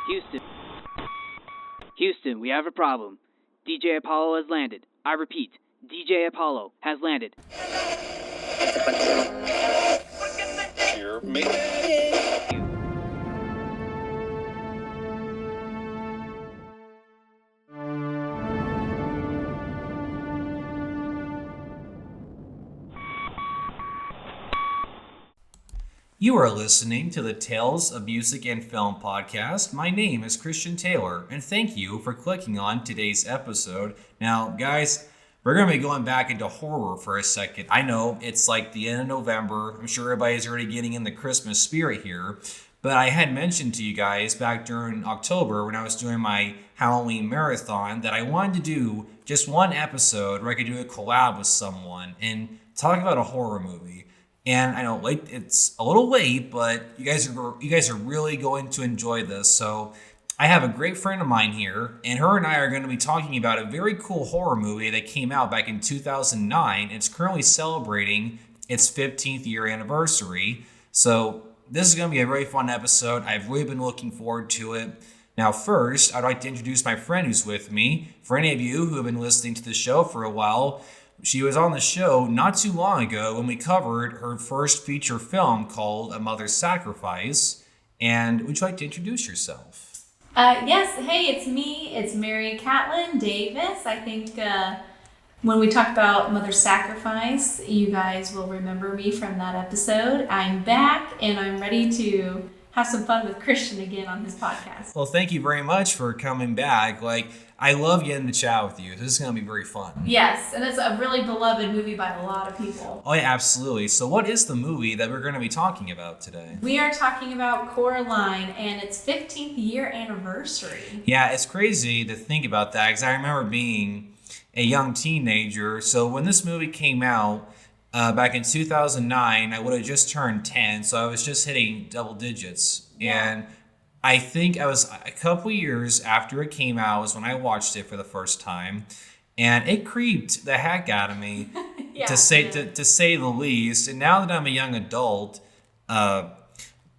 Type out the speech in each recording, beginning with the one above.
Houston. Houston, we have a problem. DJ Apollo has landed. I repeat, DJ Apollo has landed. Hear me? You are listening to the Tales of Music and Film podcast. My name is Christian Taylor, and thank you for clicking on today's episode. Now, guys, we're going to be going back into horror for a second. I know it's like the end of November. I'm sure everybody's already getting in the Christmas spirit here. But I had mentioned to you guys back during October when I was doing my Halloween marathon that I wanted to do just one episode where I could do a collab with someone and talk about a horror movie. And I know it's a little late, but you guys are really going to enjoy this. So I have a great friend of mine here, and her and I are going to be talking about a very cool horror movie that came out back in 2009. It's currently celebrating its 15th year anniversary. So this is going to be a very fun episode. I've really been looking forward to it. Now, first, I'd like to introduce my friend who's with me. For any of you who have been listening to the show for a while, she was on the show not too long ago when we covered her first feature film called A Mother's Sacrifice. And would you like to introduce yourself? Yes. Hey, it's me. It's Mary Katlin Davis. I think when we talk about Mother's Sacrifice, you guys will remember me from that episode. I'm back and I'm ready to have some fun with Christian again on his podcast. Well, thank you very much for coming back. I love getting to chat with you. This is going to be very fun. Yes, and it's a really beloved movie by a lot of people. Oh, yeah, absolutely. So what is the movie that we're going to be talking about today? We are talking about Coraline and its 15th year anniversary. Yeah, it's crazy to think about that because I remember being a young teenager. So when this movie came out back in 2009, I would have just turned 10. So I was just hitting double digits. Yeah. And I think I was a couple years after it came out was when I watched it for the first time, and it creeped the heck out of me, to say the least. And now that I'm a young adult, I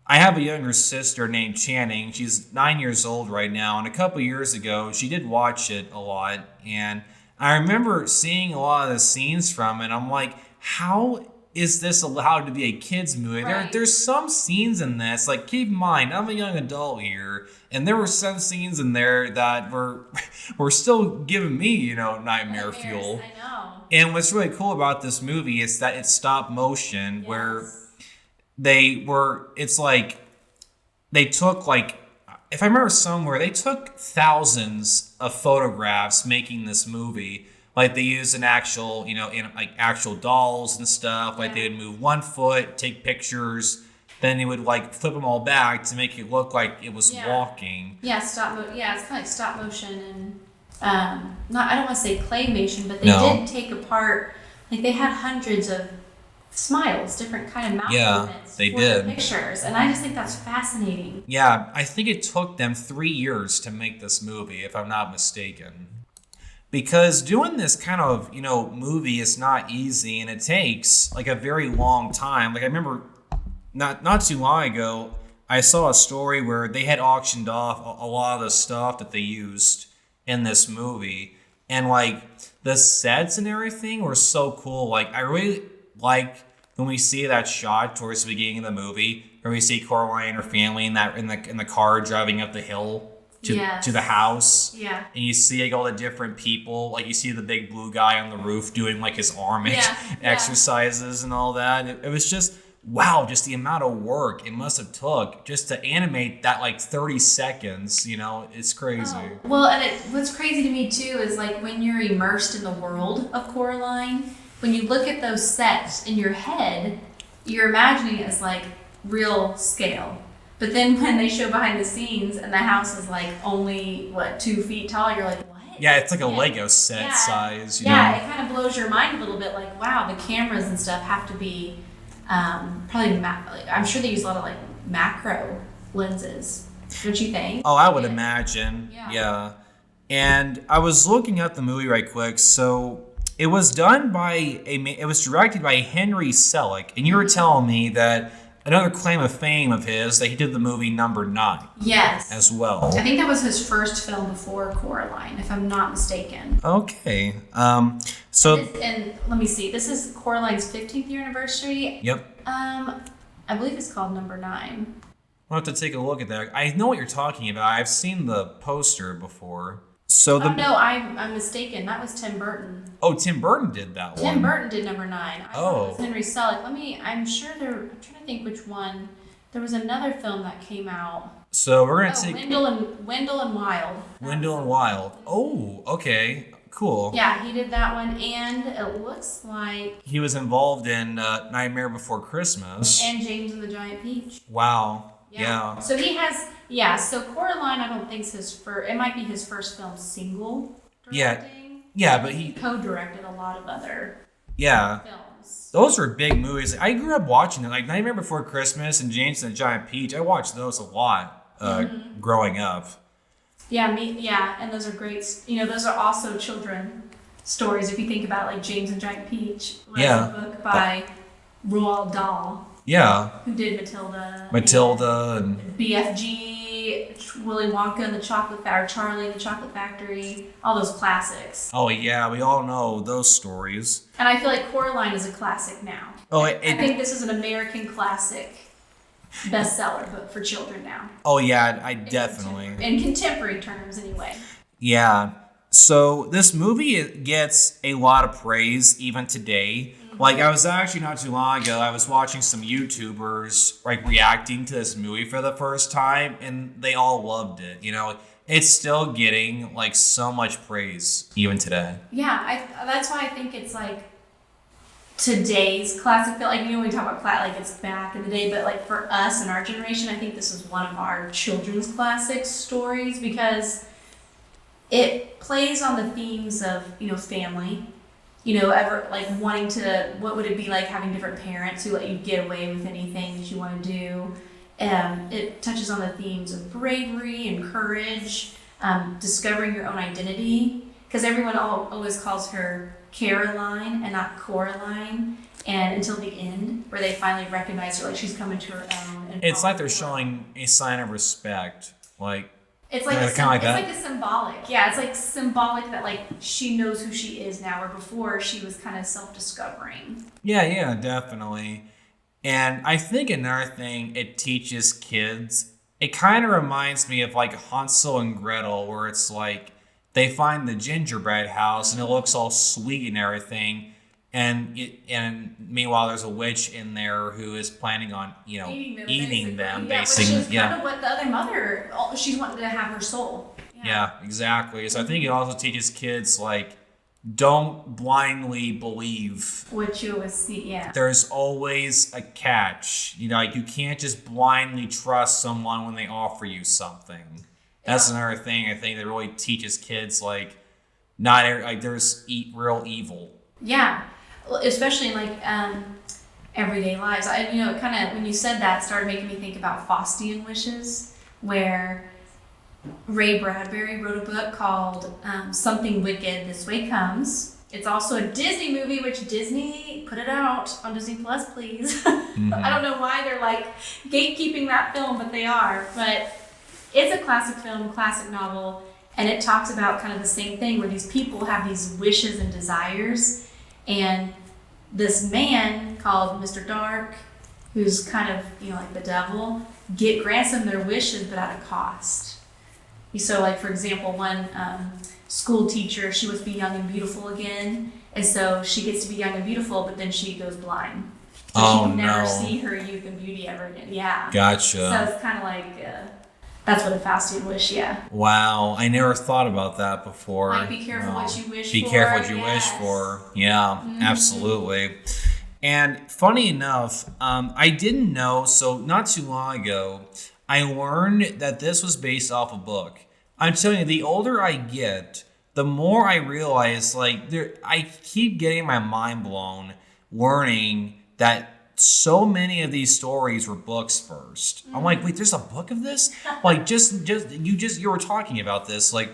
have a younger sister named Channing. She's 9 years old right now, and a couple years ago she did watch it a lot, and I remember seeing a lot of the scenes from it. I'm like, how is this allowed to be a kid's movie? Right. There's some scenes in this, keep in mind, I'm a young adult here, and there were some scenes in there that were still giving me, nightmare fuel. I know. And what's really cool about this movie is that it's stop motion, where they took, if I remember somewhere, they took thousands of photographs making this movie. They used an actual, actual dolls and stuff. They would move one foot, take pictures, then they would flip them all back to make it look like it was walking. Yeah, it's kind of like stop motion and I don't want to say claymation, but they did take apart. They had hundreds of smiles, different kind of mouth movements they for did. The pictures, and I just think that's fascinating. Yeah, I think it took them 3 years to make this movie, if I'm not mistaken. Because doing this kind of, movie is not easy, and it takes a very long time. I remember not too long ago, I saw a story where they had auctioned off a lot of the stuff that they used in this movie. And the sets and everything were so cool. I really like when we see that shot towards the beginning of the movie where we see Coraline and her family in the car driving up the hill to the house. Yeah. And you see all the different people. You see the big blue guy on the roof doing his arm exercises and all that. It was just, wow, just the amount of work it must have took just to animate that 30 seconds. It's crazy. Oh. Well, and what's crazy to me too is when you're immersed in the world of Coraline, when you look at those sets in your head, you're imagining it as real scale. But then when they show behind the scenes and the house is only 2 feet tall, you're like, what? Yeah, it's a Lego set size. It kind of blows your mind a little bit. Wow, the cameras and stuff have to be probably. I'm sure they use a lot of macro lenses. Don't you think? Oh, I would imagine. Yeah. And I was looking up the movie right quick. So it was directed by Henry Selick, and you were telling me that another claim of fame of his that he did the movie Number 9. Yes. As well. I think that was his first film before Coraline, if I'm not mistaken. Okay. And let me see. This is Coraline's 15th year anniversary. Yep. I believe it's called Number 9. I'll have to take a look at that. I know what you're talking about. I've seen the poster before. So no, I'm mistaken. That was Tim Burton. Oh, Tim Burton did that one. Tim Burton did Number 9. I thought it was Henry Selick. I'm trying to think which one. There was another film that came out. So we're gonna take Wendell and Wild. Wendell and Wild. Oh, okay. Cool. Yeah, he did that one, and it looks like he was involved in Nightmare Before Christmas. And James and the Giant Peach. Wow. Yeah. So he has, so Coraline, I don't think it might be his first film single directing. Yeah, but he co-directed a lot of other films. Those were big movies. I grew up watching them, like Nightmare Before Christmas and James and the Giant Peach. I watched those a lot growing up. Yeah, and those are great. Those are also children stories. If you think about like James and Giant Peach, a book by Roald Dahl. Yeah. Who did Matilda and BFG, Willy Wonka and the Chocolate Factory, Charlie and the Chocolate Factory, all those classics. Oh yeah, we all know those stories. And I feel like Coraline is a classic now. I think this is an American classic bestseller book for children now. Oh yeah, I definitely. In contemporary terms anyway. Yeah. So this movie gets a lot of praise even today. Like, I was actually not too long ago, I was watching some YouTubers, like, reacting to this movie for the first time, and they all loved it, It's still getting, like, so much praise, even today. Yeah, that's why I think it's, like, today's classic film. Like, when we talk about, like, it's back in the day, but, like, for us and our generation, I think this is one of our children's classic stories, because it plays on the themes of, family. Ever like wanting to, what would it be like having different parents who let you get away with anything that you want to do? It touches on the themes of bravery and courage, discovering your own identity, because everyone always calls her Caroline and not Coraline, and until the end where they finally recognize her, like she's coming to her own. And it's like they're showing a sign of respect, like. It's like a symbolic. Yeah, it's like symbolic that like she knows who she is now, where before she was kind of self-discovering. Yeah, definitely. And I think another thing it teaches kids, it kind of reminds me of like Hansel and Gretel, where it's like they find the gingerbread house and it looks all sweet and everything. And meanwhile, there's a witch in there who is planning on, eating them, basically. Which is kind of what the other mother, she's wanting to have her soul. Yeah, exactly. So I think it also teaches kids, like, don't blindly believe. What you always see, yeah. There's always a catch. Like, you can't just blindly trust someone when they offer you something. That's another thing I think that really teaches kids, like, there's real evil. Yeah. Especially in like everyday lives. Kind of when you said that, started making me think about Faustian wishes, where Ray Bradbury wrote a book called Something Wicked This Way Comes. It's also a Disney movie, which Disney put it out on Disney Plus, please. Mm-hmm. I don't know why they're like gatekeeping that film, but they are. But it's a classic film, classic novel, and it talks about kind of the same thing, where these people have these wishes and desires. And this man called Mr. Dark, who's kind of, like the devil, grants them their wishes, but at a cost. So, like, for example, one school teacher, she wants to be young and beautiful again. And so she gets to be young and beautiful, but then she goes blind. So she can never see her youth and beauty ever again. Yeah. Gotcha. So it's kind of like... that's what a Faustian wish, yeah. Wow, I never thought about that before. Like, be careful what you wish for. Be careful what you wish for. Yeah, absolutely. And funny enough, I didn't know, so not too long ago, I learned that this was based off a book. I'm telling you, the older I get, the more I realize, like, I keep getting my mind blown learning that so many of these stories were books first. I'm like, wait, there's a book of this? Like, you were talking about this. Like,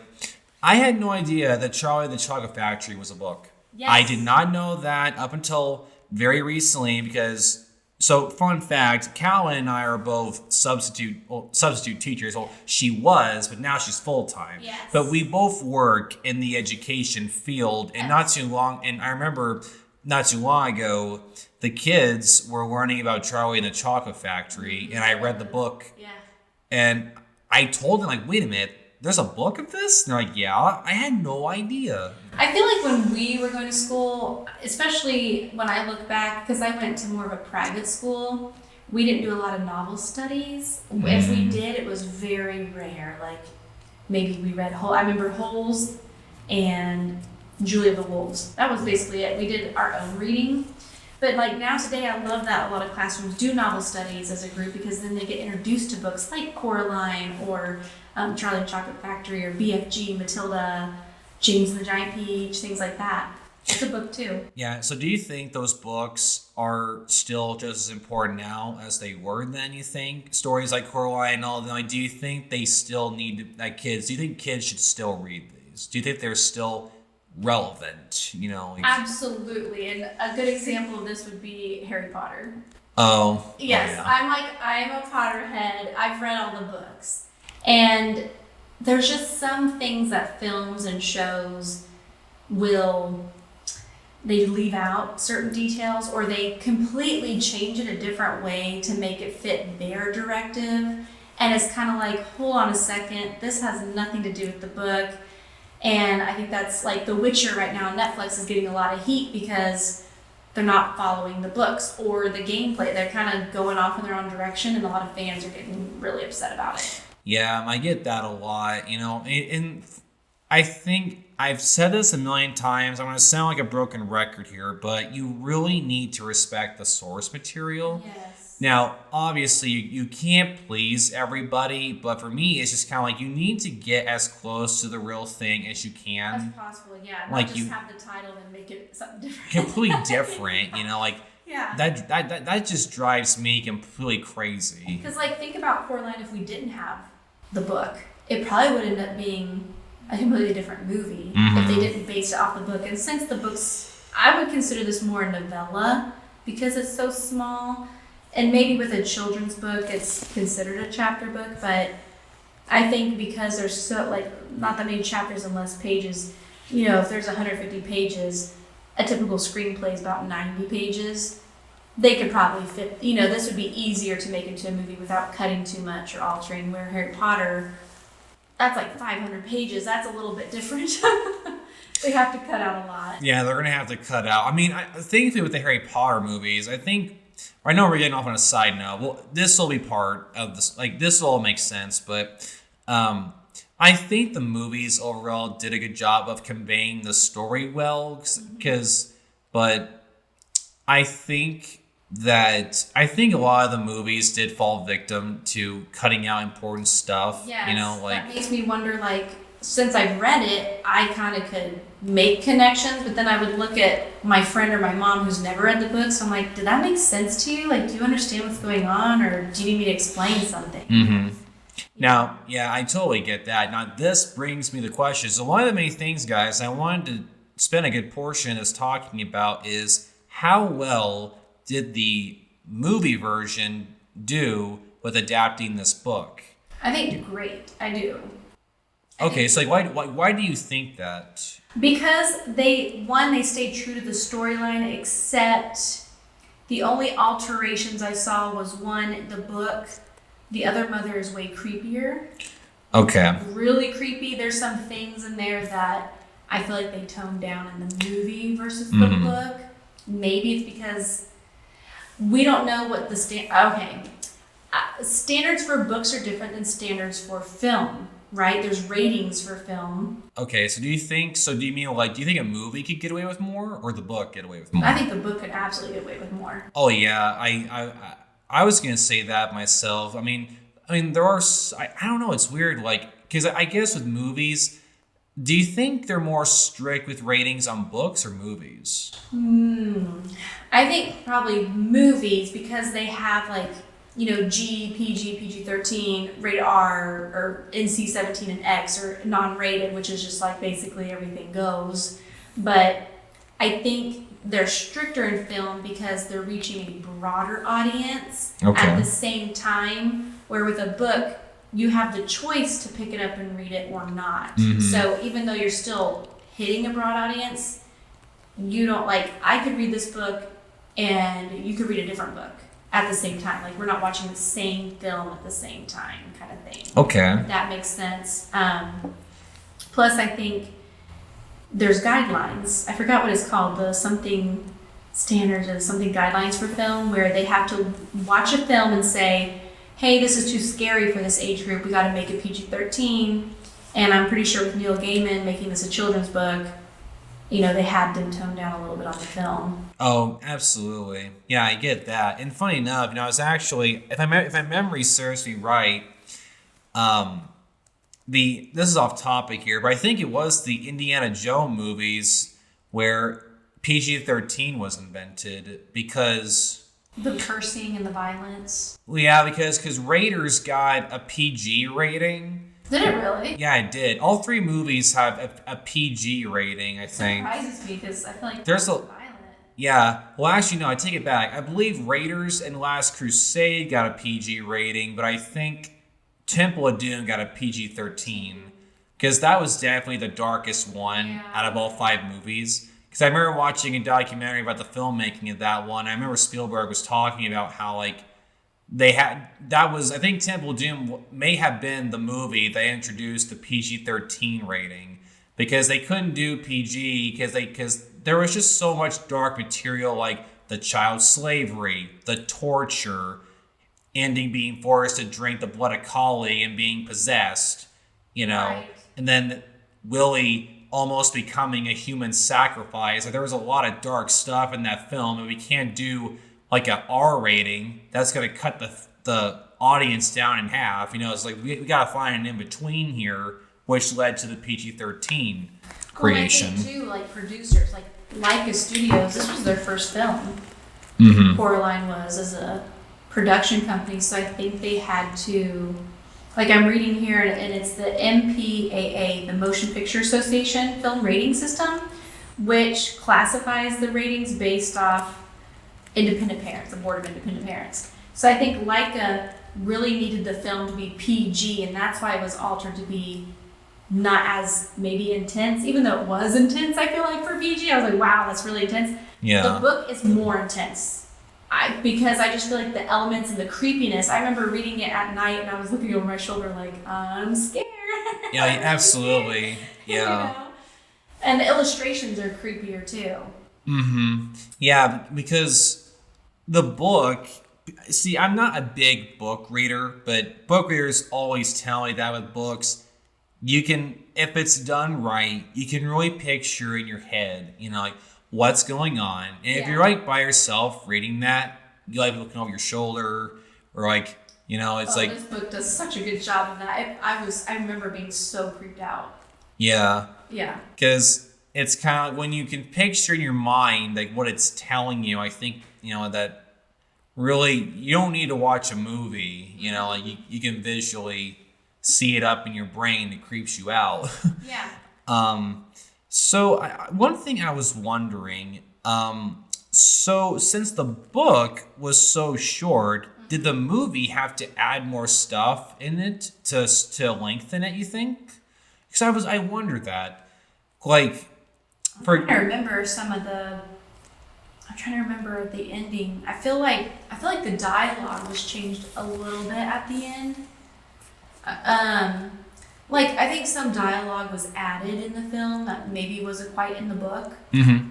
I had no idea that Charlie and the Chocolate Factory was a book. Yes. I did not know that up until very recently, because So, fun fact, Katlin and I are both substitute teachers. Well, she was, but now she's full-time. Yes. But we both work in the education field, and I remember not too long ago, the kids were learning about Charlie and the Chocolate Factory, and I read the book. Yeah. And I told them, like, wait a minute, there's a book of this? And they're like, yeah, I had no idea. I feel like when we were going to school, especially when I look back, because I went to more of a private school, we didn't do a lot of novel studies. If we did, it was very rare. Like, maybe we read I remember Holes and Julia the Wolves. That was basically it. We did our own reading. But like now today, I love that a lot of classrooms do novel studies as a group, because then they get introduced to books like Coraline or Charlie and the Chocolate Factory or BFG, Matilda, James and the Giant Peach, things like that. It's a book too. Yeah, so do you think those books are still just as important now as they were then, you think? Stories like Coraline and all that, like, do you think they still need, like, kids, do you think kids should still read these? Do you think they're still relevant, you know? Like, Absolutely, and a good example of this would be Harry Potter. Oh. Yes, yeah. I'm a Potterhead. I've read all the books. And there's just some things that films and shows they leave out certain details, or they completely change it a different way to make it fit their directive. And it's kind of like, hold on a second, this has nothing to do with the book. And I think that's like The Witcher right now. Netflix is getting a lot of heat because they're not following the books or the gameplay. They're kind of going off in their own direction, and a lot of fans are getting really upset about it. Yeah, I get that a lot, you know, and I think I've said this a million times. I'm going to sound like a broken record here, but you really need to respect the source material. Yes. Now, obviously, you can't please everybody, but for me, it's just kind of like you need to get as close to the real thing as you can. As possible, yeah. Not Like just you- have the title and make it something different. Completely different, you know, like Yeah. that just drives me completely crazy. Because, like, think about Coraline if we didn't have the book. It probably would end up being a completely different movie if they didn't base it off the book. And since the books, I would consider this more a novella because it's so small. And maybe with a children's book, it's considered a chapter book. But I think because there's so, like, not that many chapters and less pages, you know, if there's 150 pages, a typical screenplay is about 90 pages. They could probably fit, you know, this would be easier to make into a movie without cutting too much or altering, where Harry Potter, that's like 500 pages. That's a little bit different. They have to cut out a lot. Yeah, they're going to have to cut out. I mean, thankfully with the Harry Potter movies, I know we're getting off on a side note. Well, this will be part of this. Like, this will all make sense, but I think the movies overall did a good job of conveying the story well. But I think a lot of the movies did fall victim to cutting out important stuff. Yes, you know, like that makes me wonder, like, since I've read it, I kind of could make connections, but then I would look at my friend or my mom who's never read the book, so I'm like, did that make sense to you? Like, do you understand what's going on, or do you need me to explain something? Mm-hmm. Now, yeah, I totally get that. Now, this brings me to the question. So one of the main things, guys, I wanted to spend a good portion of this talking about is how well did the movie version do with adapting this book? I think great. I do. Okay, so like, why do you think that? Because they stayed true to the storyline, except the only alterations I saw was one, the book. The other mother is way creepier. Okay. Really creepy. There's some things in there that I feel like they toned down in the movie versus the book. Maybe it's because we don't know what the standards for books are different than standards for film, right? There's ratings for film. Okay, so do you think a movie could get away with more, or the book get away with more? I think the book could absolutely get away with more. Oh yeah, I was gonna say that myself. I mean, there are. I don't know. It's weird, like, because I guess with movies, do you think they're more strict with ratings on books or movies? I think probably movies, because they have, like, you know, G, PG, PG-13, rated R, or NC-17 and X, or non-rated, which is just like basically everything goes. But I think they're stricter in film because they're reaching a broader audience Okay. at the same time, where with a book, you have the choice to pick it up and read it or not. Mhm. So even though you're still hitting a broad audience, you don't I could read this book and you could read a different book at the same time. Like, we're not watching the same film at the same time, kind of thing. Okay. If that makes sense. Plus, I think there's guidelines. I forgot what it's called, the something standards or something guidelines for film, where they have to watch a film and say, hey, this is too scary for this age group. We got to make it PG-13. And I'm pretty sure with Neil Gaiman making this a children's book, they had them tone down a little bit on the film. Oh, absolutely. Yeah, I get that. And funny enough, I was actually, if my memory serves me right, this is off topic here, but I think it was the Indiana Jones movies where PG-13 was invented because The cursing and the violence. yeah, because Raiders got a PG rating. Did it really? Yeah, it did. All 3 movies have a PG rating, I think. Surprises me because I feel like There's it's a- violent. Yeah. Well, actually, no, I take it back. I believe Raiders and Last Crusade got a PG rating, but I think Temple of Doom got a PG-13 because that was definitely the darkest one out of all 5 movies. Because I remember watching a documentary about the filmmaking of that one. I remember Spielberg was talking about how I think Temple of Doom may have been the movie they introduced the PG-13 rating because they couldn't do PG because there was just so much dark material, like the child slavery, the torture, ending being forced to drink the blood of Kali and being possessed, Right. and then Willie almost becoming a human sacrifice. Like, there was a lot of dark stuff in that film, and we can't do like an R rating that's going to cut the audience down in half. It's like we got to find an in-between here, which led to the PG-13 creation. Well, I think too, like producers, like Leica Studios, this was their first film. Mm-hmm. Coraline was as a production company, so I think they had to, I'm reading here, and it's the MPAA, the Motion Picture Association film rating system, which classifies the ratings based off independent parents, the board of independent parents. So I think Leica really needed the film to be PG, and that's why it was altered to be not as maybe intense, even though it was intense, I feel like, for PG. I was like, wow, that's really intense. Yeah. The book is more intense. Because I just feel like the elements and the creepiness. I remember reading it at night and I was looking over my shoulder like, I'm scared. Yeah, absolutely. Yeah. And the illustrations are creepier too. Mm-hmm. Yeah, because the book, see, I'm not a big book reader, but book readers always tell me that with books, you can, if it's done right, you can really picture in your head, what's going on. And if you're by yourself reading that, you're looking over your shoulder or it's this book does such a good job of that. I remember being so creeped out. Yeah. Yeah. Because it's kind of when you can picture in your mind what it's telling you. I think that really you don't need to watch a movie. You can visually see it up in your brain. It creeps you out. Yeah. So one thing I was wondering, so since the book was so short, did the movie have to add more stuff in it to lengthen it, you think? Because I wondered that. I'm trying to remember I'm trying to remember the ending. I feel like the dialogue was changed a little bit at the end. I think some dialogue was added in the film that maybe wasn't quite in the book. Mm-hmm.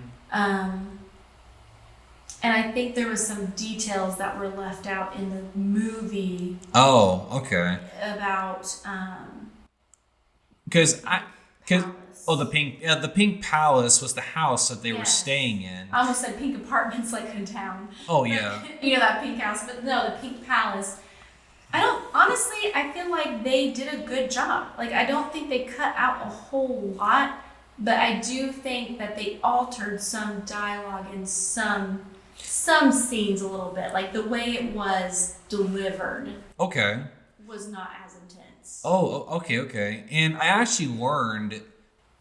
And I think there was some details that were left out in the movie. Oh, okay. About Because Palace. the Pink Palace was the house that they were staying in. I almost said pink apartments like in town. Oh yeah. That pink house, but no, the Pink Palace. I feel like they did a good job. I don't think they cut out a whole lot, but I do think that they altered some dialogue and some scenes a little bit. The way it was delivered. Okay. Was not as intense. Oh, okay. And I actually learned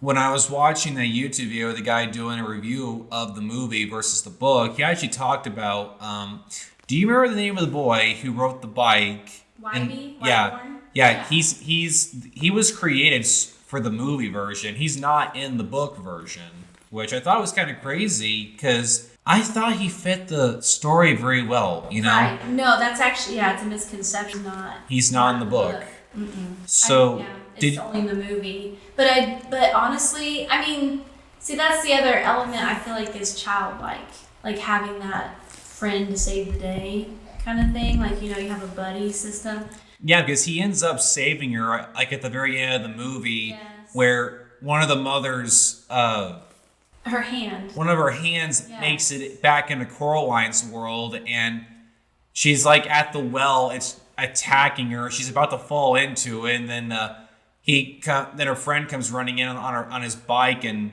when I was watching that YouTube video, the guy doing a review of the movie versus the book, he actually talked about. Do you remember the name of the boy who wrote the bike? Yeah, yeah. He was created for the movie version. He's not in the book version, which I thought was kind of crazy because I thought he fit the story very well. You know, right? No, that's actually it's a misconception. He's not in the book. So it's only in the movie. But honestly, I mean, see, that's the other element I feel like is childlike, like having that friend to save the day kind of thing. Like, you know, you have a buddy system. Yeah, because he ends up saving her, like at the very end of the movie, where one of the mothers, one of her hands makes it back into Coraline's world, and she's like at the well. It's attacking her. She's about to fall into it, and then then her friend comes running in on his bike, and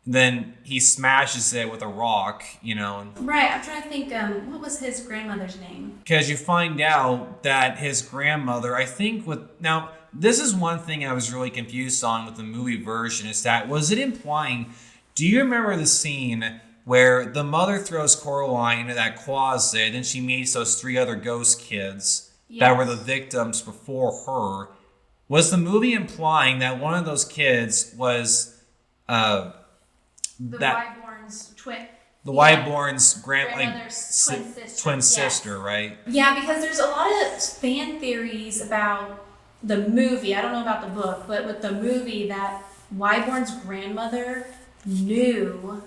then he smashes it with a rock, you know. Right. I'm trying to think. What was his grandmother's name? Because you find out that his grandmother, I think, now this is one thing I was really confused on with the movie version. Is that was it implying? Do you remember the scene where the mother throws Coraline into that closet, and she meets those 3 other ghost kids that were the victims before her? Was the movie implying that one of those kids was Wyborn's grandmother's twin sister, right? Yeah, because there's a lot of fan theories about the movie. I don't know about the book, but with the movie, that Wyborn's grandmother knew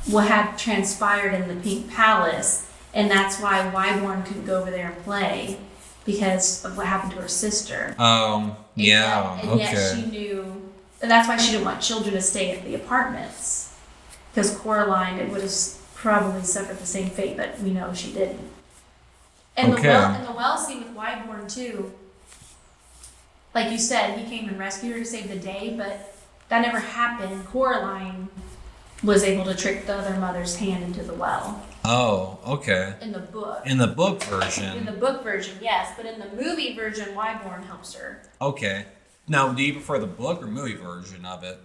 what had transpired in the Pink Palace, and that's why Wyborn couldn't go over there and play, because of what happened to her sister. And yet she knew. And that's why she didn't want children to stay at the apartments. Because Coraline would have probably suffered the same fate, but we know she didn't. And the well scene with Wyborn too. Like you said, he came and rescued her to save the day, but that never happened. Coraline was able to trick the other mother's hand into the well. Oh, okay. In the book. In the book version. In the book version, yes. But in the movie version, Wyborn helps her. Okay. Now, do you prefer the book or movie version of it?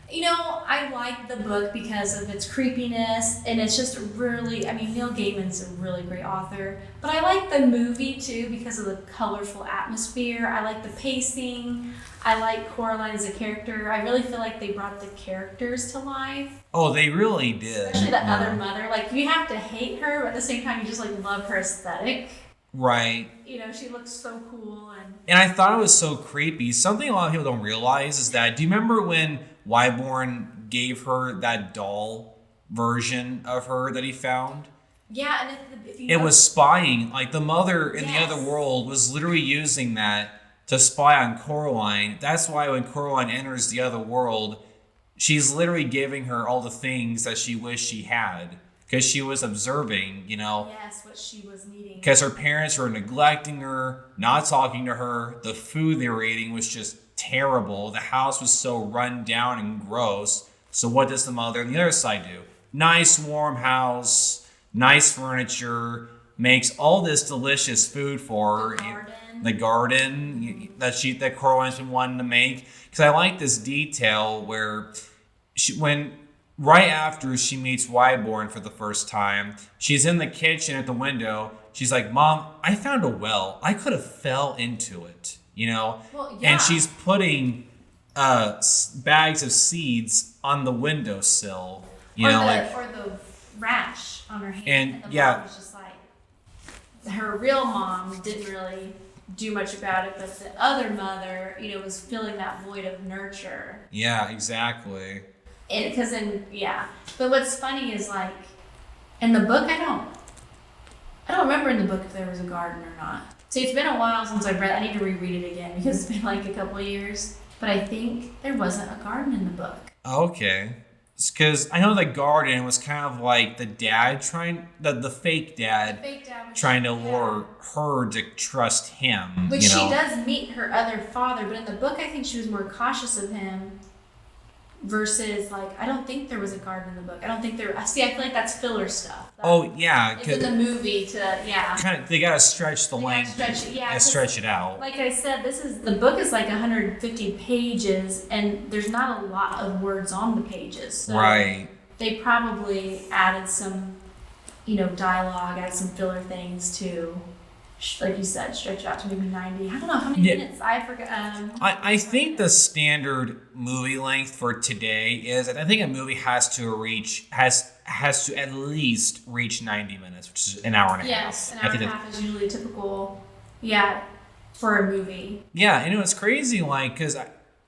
You know, I like the book because of its creepiness, and it's just really, I mean, Neil Gaiman's a really great author, but I like the movie too because of the colorful atmosphere. I like the pacing. I like Coraline as a character. I really feel like they brought the characters to life. Oh, they really did. Especially the other mother. Like, you have to hate her, but at the same time, you just like love her aesthetic. Right. You know, she looks so cool. And I thought it was so creepy. Something a lot of people don't realize is that, do you remember when Wyborn gave her that doll version of her that he found? Yeah, and if it was spying. Like, the mother in the other world was literally using that to spy on Coraline. That's why when Coraline enters the other world, she's literally giving her all the things that she wished she had. Because she was observing, you know. Yes, what she was needing. Because her parents were neglecting her, not talking to her. The food they were eating was just terrible. The house was so run down and gross. So what does the mother on the other side do? Nice warm house, nice furniture, makes all this delicious food for her. The garden that Coraline's been wanting to make. Because I like this detail where right after she meets Wyborn for the first time, she's in the kitchen at the window. She's like, "Mom, I found a well. I could have fell into it, you know?" Well, yeah. And she's putting bags of seeds on the windowsill, you know, or the rash on her hand. And the mom was just like, her real mom didn't really do much about it, but the other mother, you know, was filling that void of nurture. Yeah, exactly. But what's funny is, like, in the book, I don't remember in the book if there was a garden or not. See, it's been a while since I've read. I need to reread it again because it's been like a couple of years. But I think there wasn't a garden in the book. Okay. Because I know the garden was kind of like the dad the fake dad trying to lure her to trust him. But you know? she does meet her other father, but in the book I think she was more cautious of him versus like I don't think there was a garden in the book. I don't think there. See, I feel like that's filler stuff. It's in the movie kind of they gotta stretch the length, stretch it out. Like I said, the book is like 150 pages, and there's not a lot of words on the pages. So right. They probably added some, dialogue, added some filler things to, like you said, stretch it out to maybe 90. I don't know how many minutes. I forgot. I think the standard movie length for today is, I think a movie has to at least reach 90 minutes, which is an hour and a half. Yes, an hour and a half is usually typical. Yeah, for a movie. Yeah, it's crazy,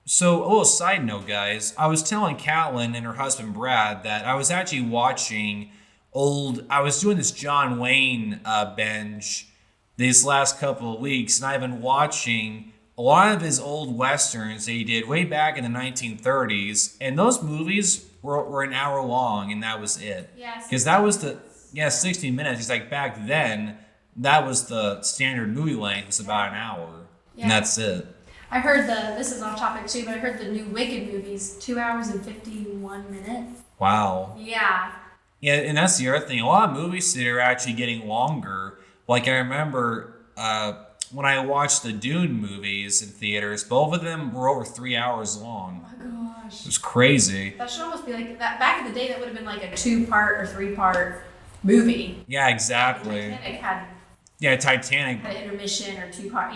so a little side note, guys. I was telling Katlin and her husband Brad that I was actually watching I was doing this John Wayne binge these last couple of weeks, and I've been watching a lot of his old westerns that he did way back in the 1930s, and those movies were an hour long, and that was it. Because that was 60 minutes. It's like back then, that was the standard movie length, was about an hour, and that's it. I heard this is off topic too, but I heard the new Wicked movie's 2 hours and 51 minutes. Wow. Yeah. Yeah, and that's the other thing. A lot of movies today are actually getting longer. Like, I remember when I watched the Dune movies in theaters, both of them were over 3 hours long. Oh my gosh. It was crazy. That should almost be like that. Back in the day, that would have been like a 2-part or 3-part movie. Yeah, exactly. Titanic had an intermission or 2-part,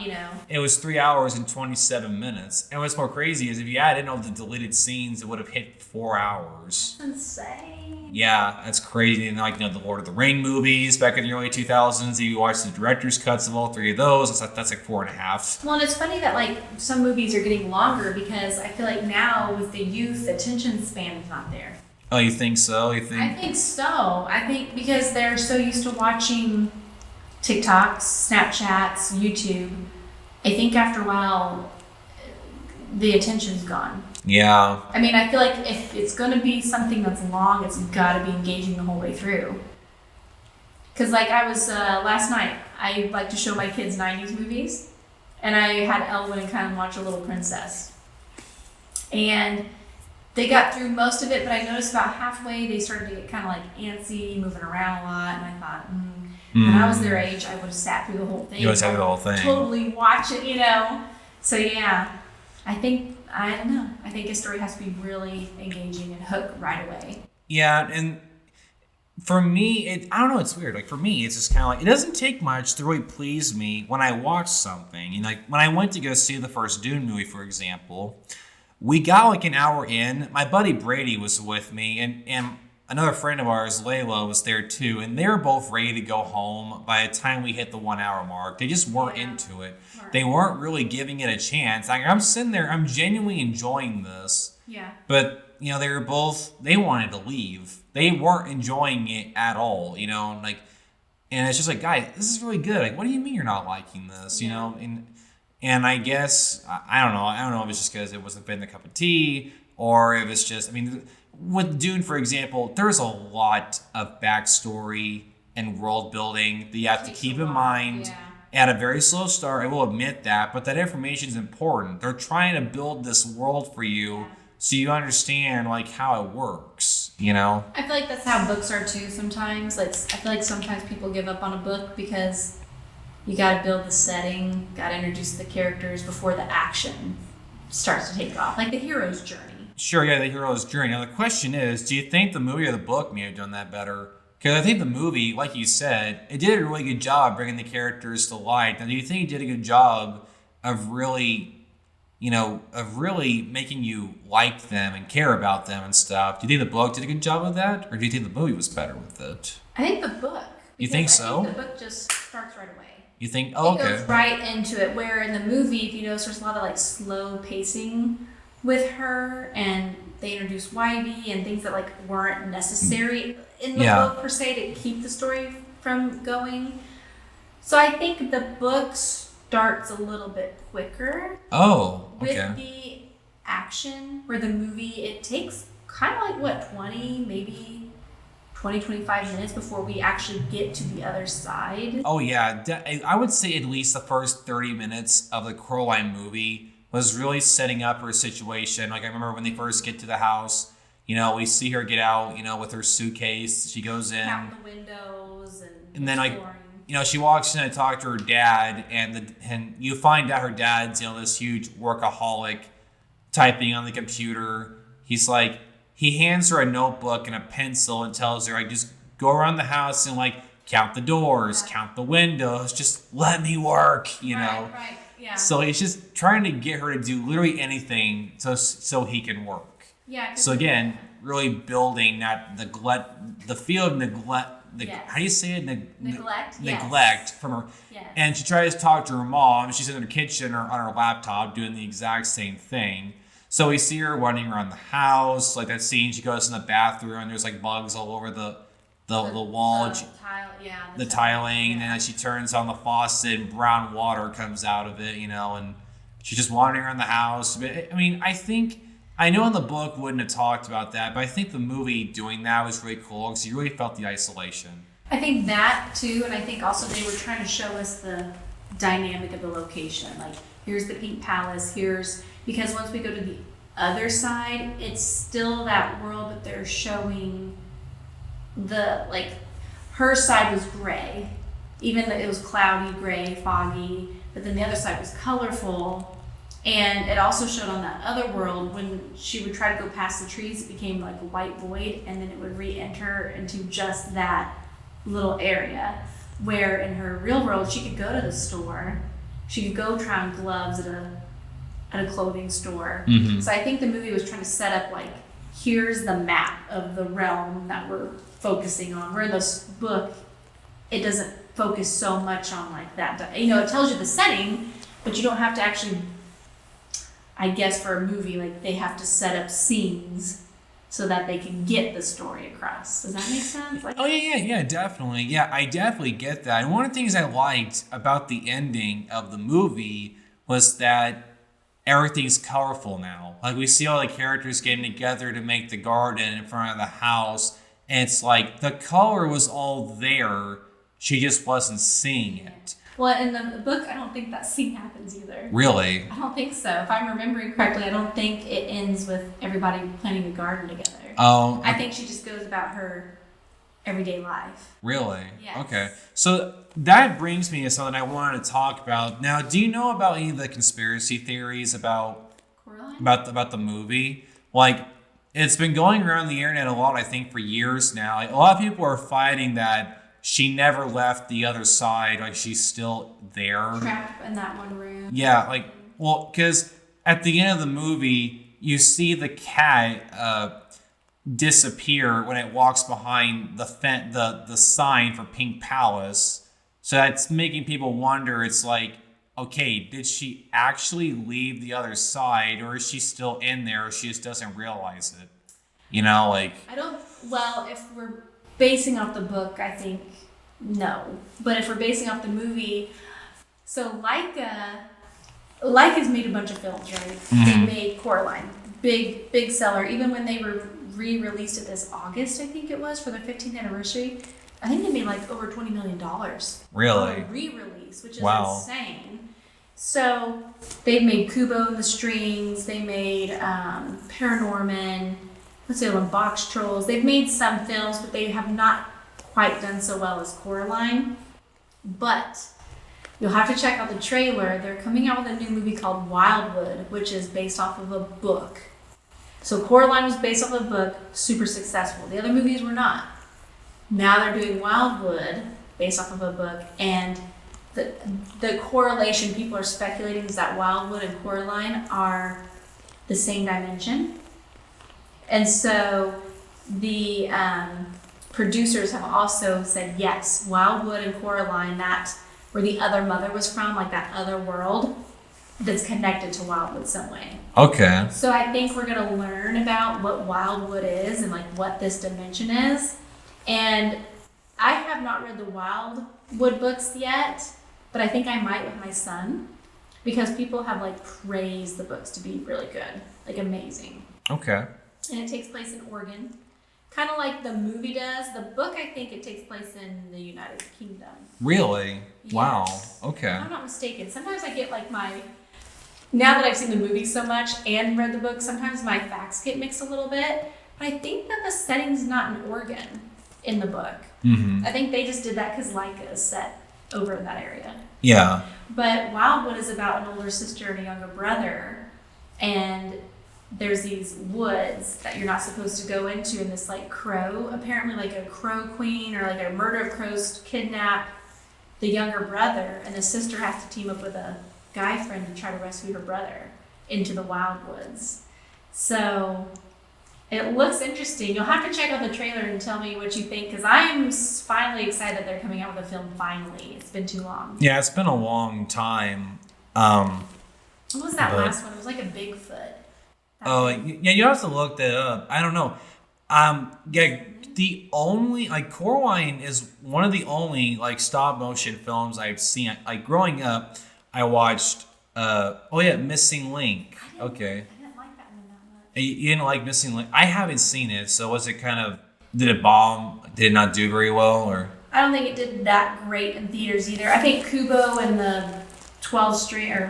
It was 3 hours and 27 minutes. And what's more crazy is if you add in all the deleted scenes, it would have hit 4 hours. That's insane. Yeah, that's crazy. And the Lord of the Ring movies back in the early 2000s, you watch the director's cuts of all 3 of those, that's like 4.5. Well, and it's funny that some movies are getting longer because I feel like now with the youth, attention span is not there. Oh, you think so? I think so. I think because they're so used to watching TikToks, Snapchats, YouTube, I think after a while, the attention's gone. Yeah. I mean, I feel like if it's going to be something that's long, it's got to be engaging the whole way through. Because I was, last night, I like to show my kids 90s movies, and I had Elwin and kind of watch A Little Princess. And they got through most of it, but I noticed about halfway, they started to get kind of antsy, moving around a lot, and I thought, when I was their age, I would have sat through the whole thing. You would have sat through the whole thing. Totally watch it, So yeah, I don't know. I think a story has to be really engaging and hook right away. Yeah, and for me, I don't know, it's weird. For me, it's just kind of it doesn't take much to really please me when I watch something. And when I went to go see the first Dune movie, for example, we got an hour in. My buddy Brady was with me, and another friend of ours, Layla, was there too, and they were both ready to go home by the time we hit the 1 hour mark. They just weren't into it. Right. They weren't really giving it a chance. I'm sitting there, I'm genuinely enjoying this. Yeah. But, they wanted to leave. They weren't enjoying it at all, and it's just guys, this is really good. What do you mean you're not liking this, And I guess, I don't know if it's just because it wasn't fitting the cup of tea, or if it's just, with Dune, for example, there's a lot of backstory and world building that you have to keep in mind at a very slow start. I will admit that, but that information is important. They're trying to build this world for you so you understand how it works, I feel like that's how books are too sometimes. I feel like sometimes people give up on a book because you got to build the setting, got to introduce the characters before the action starts to take off, like the hero's journey. Sure, yeah, the hero's journey. Now, the question is, do you think the movie or the book may have done that better? Because I think the movie, like you said, it did a really good job bringing the characters to light. Now, do you think it did a good job of really making you like them and care about them and stuff? Do you think the book did a good job of that? Or do you think the movie was better with it? I think the book. You think so? I think the book just starts right away. You think, okay. It goes right into it, where in the movie, if you notice, there's a lot of slow pacing with her, and they introduce Wybie and things that weren't necessary in the book per se to keep the story from going. So I think the book starts a little bit quicker. Oh, okay. With the action, where the movie, it takes kind of 20, maybe 20, 25 minutes before we actually get to the other side. Oh yeah, I would say at least the first 30 minutes of the Coraline movie was really setting up her situation. Like I remember when they first get to the house, you know, we see her get out, you know, with her suitcase. She goes in. Counting the windows and then like, exploring. you know, she walks in to talk to her dad, and you find out her dad's, you know, this huge workaholic, typing on the computer. He's like, he hands her a notebook and a pencil and tells her, like, just go around the house and like count the doors, count the windows, just let me work, you know. Right, yeah. So he's just trying to get her to do literally anything so he can work. Yeah. So again, really building that neglect, the feel of neglect. How do you say it? Neglect. Neglect from her. Yes. And she tries to talk to her mom. She's in her kitchen or on her laptop doing the exact same thing. So we see her running around the house, like that scene. She goes in the bathroom and there's like bugs all over the wall. The tiling, and then she turns on the faucet and brown water comes out of it, you know, and she's just wandering around the house. But I mean, I know in the book wouldn't have talked about that, but I think the movie doing that was really cool because you really felt the isolation. I think that too, and I think also they were trying to show us the dynamic of the location. Like, here's the Pink Palace, because once we go to the other side, it's still that world, but they're showing her side was gray, even though it was cloudy, gray, foggy, but then the other side was colorful. And it also showed on that other world when she would try to go past the trees, it became like a white void, and then it would re-enter into just that little area. Where in her real world, she could go to the store, she could go try on gloves at a clothing store. Mm-hmm. So I think the movie was trying to set up like, here's the map of the realm that we're focusing on. Where in this book, it doesn't focus so much on like that. You know, it tells you the setting, but you don't have to actually, I guess for a movie, like they have to set up scenes so that they can get the story across. Does that make sense? Like, yeah, definitely. Yeah, I definitely get that. And one of the things I liked about the ending of the movie was that everything's colorful now. Like we see all the characters getting together to make the garden in front of the house. And it's like the color was all there. She just wasn't seeing it. Well, in the book, I don't think that scene happens either. Really? I don't think so. If I'm remembering correctly, I don't think it ends with everybody planting a garden together. Oh. I think she just goes about her everyday life. Really? Yes. Okay. So that brings me to something I wanted to talk about. Now, do you know about any of the conspiracy theories about Coraline? about the movie? Like, it's been going around the internet a lot, I think, for years now. Like, a lot of people are fighting that she never left the other side, like she's still there. Trapped in that one room. Yeah, like, well, because at the end of the movie, you see the cat disappear when it walks behind the sign for Pink Palace. So that's making people wonder, it's like, okay, did she actually leave the other side, or is she still in there, or she just doesn't realize it? You know, like... Well, if we're basing off the book, I think no. But if we're basing off the movie, so Leica's made a bunch of films, right? Mm-hmm. They made Coraline, big seller. Even when they were re-released it this August, I think it was, for their 15th anniversary, I think they made like over $20 million. Really? On a re-release, which is wow. insane. So they've made Kubo and the Strings. They made Paranorman. What's the other one? Box Trolls. They've made some films, but they have not quite done so well as Coraline. But you'll have to check out the trailer. They're coming out with a new movie called Wildwood, which is based off of a book. So Coraline was based off of a book, super successful. The other movies were not. Now they're doing Wildwood, based off of a book, and the correlation people are speculating is that Wildwood and Coraline are the same dimension. And so the producers have also said, yes, Wildwood and Coraline, that's where the other mother was from, like that other world that's connected to Wildwood some way. Okay. So I think we're going to learn about what Wildwood is and like what this dimension is. And I have not read the Wildwood books yet, but I think I might with my son, because people have like praised the books to be really good, like amazing. Okay. And it takes place in Oregon, kind of like the movie does. The book, I think it takes place in the United Kingdom. Really? Yes. Wow. Okay. If I'm not mistaken. Sometimes I get like my now that I've seen the movie so much and read the book, sometimes my facts get mixed a little bit. But I think that the setting's not in Oregon in the book. Mm-hmm. I think they just did that because Leica is set over in that area. Yeah. But Wildwood is about an older sister and a younger brother, and there's these woods that you're not supposed to go into, and this like crow, apparently like a crow queen or like a murder of crows kidnap the younger brother, and the sister has to team up with a guy friend to try to rescue her brother into the wildwoods. So it looks interesting. You'll have to check out the trailer and tell me what you think, because I am finally excited that they're coming out with a film finally. It's been too long. Yeah, it's been a long time. What was that last one? It was like a Bigfoot. Yeah, you have to look that up. I don't know. Yeah, the only, like, Coraline is one of the only, like, stop motion films I've seen. Like, growing up, I watched, Missing Link. Okay. I didn't like that one that much. You didn't like Missing Link? I haven't seen it, so was it kind of, did it bomb? Did it not do very well, or? I don't think it did that great in theaters either. I think Kubo and the 12 string, or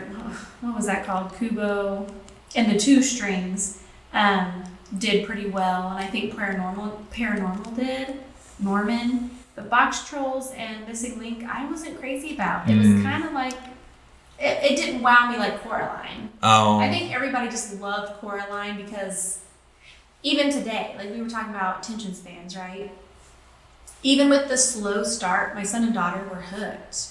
what was that called? Kubo and the 2 strings did pretty well, and I think Paranormal did. Norman. But Box Trolls and Missing Link, I wasn't crazy about. It was kind of like, it didn't wow me like Coraline. Oh. I think everybody just loved Coraline because even today, like we were talking about attention spans, right? Even with the slow start, my son and daughter were hooked.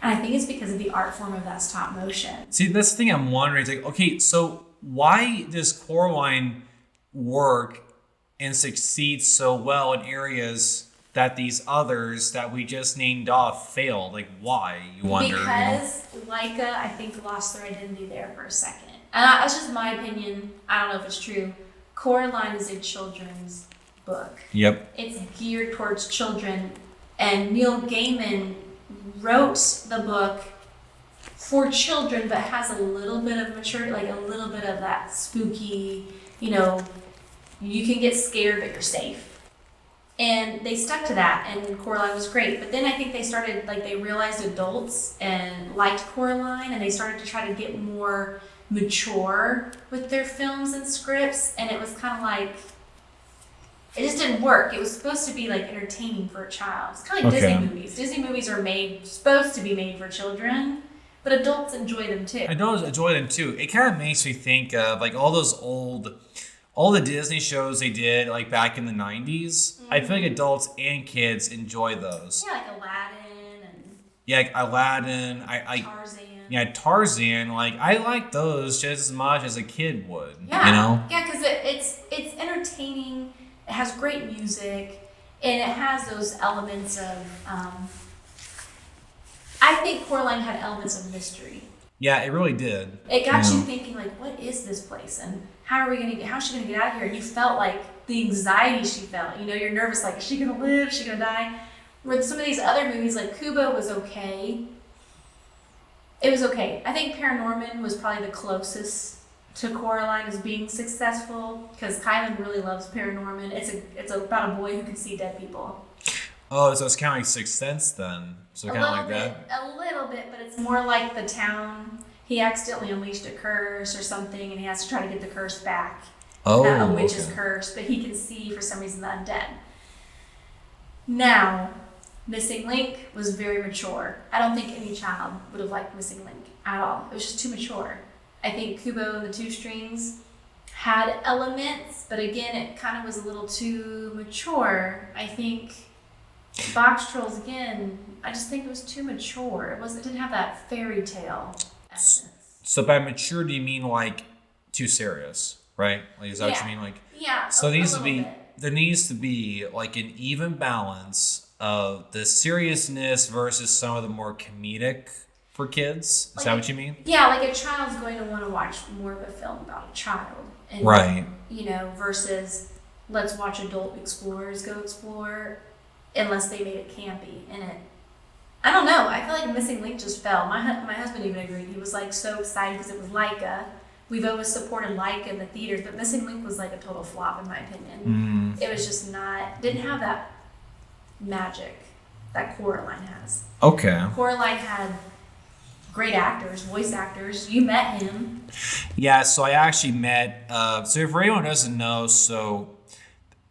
And I think it's because of the art form of that stop motion. See, that's the thing I'm wondering. It's like, okay, so why does Coraline work and succeed so well in areas that these others that we just named off failed? Like, why, you wonder? Because Leica, I think, lost their identity there for a second. And that's just my opinion. I don't know if it's true. Coraline is a children's book. Yep. It's geared towards children. And Neil Gaiman wrote the book for children, but has a little bit of maturity, like a little bit of that spooky, you can get scared, but you're safe. And they stuck to that, and Coraline was great. But then I think they started, they realized adults and liked Coraline, and they started to try to get more mature with their films and scripts, and it was kind of like, it just didn't work. It was supposed to be entertaining for a child. It's kind of like Disney movies. Disney movies are supposed to be made for children, but adults enjoy them too. Adults enjoy them too. It kind of makes me think of all the Disney shows they did back in the 90s. Mm-hmm. I feel like adults and kids enjoy those. Yeah, like Aladdin and Aladdin. Tarzan. Yeah, Tarzan. I like those just as much as a kid would. Yeah. Yeah, because it's entertaining. It has great music, and it has those elements of. I think Coraline had elements of mystery. Yeah, it really did. It got you thinking, what is this place, and how's she gonna get out of here? And you felt the anxiety she felt. You're nervous, is she gonna live? Is she gonna die? With some of these other movies, Kubo was okay. It was okay. I think Paranorman was probably the closest to Coraline as being successful, because Kylan really loves Paranorman. It's about a boy who can see dead people. Oh, so it's kind of like Sixth Sense then. So kind of like that. A little bit, but it's more like the town. He accidentally unleashed a curse or something, and he has to try to get the curse back. Oh, not a witch's curse, but he can see for some reason the undead. Now, Missing Link was very mature. I don't think any child would have liked Missing Link at all. It was just too mature. I think Kubo and the 2 strings had elements, but again, it kind of was a little too mature. I think Box Trolls, again, I just think it was too mature. It didn't have that fairy tale essence. So by mature, do you mean too serious, right? Is that what you mean? Yeah. So there needs to be an even balance of the seriousness versus some of the more comedic for kids. Is that what you mean? Yeah, a child's going to want to watch more of a film about a child. And, right. Versus let's watch adult explorers go explore, unless they made it campy. And I don't know. I feel like Missing Link just fell. My husband even agreed. He was so excited because it was Leica. We've always supported Leica in the theaters, but Missing Link was a total flop in my opinion. It was just didn't have that magic that Coraline has. Okay. Coraline had great actors, voice actors. You met him. Yeah, so I actually met, so for anyone who doesn't know, so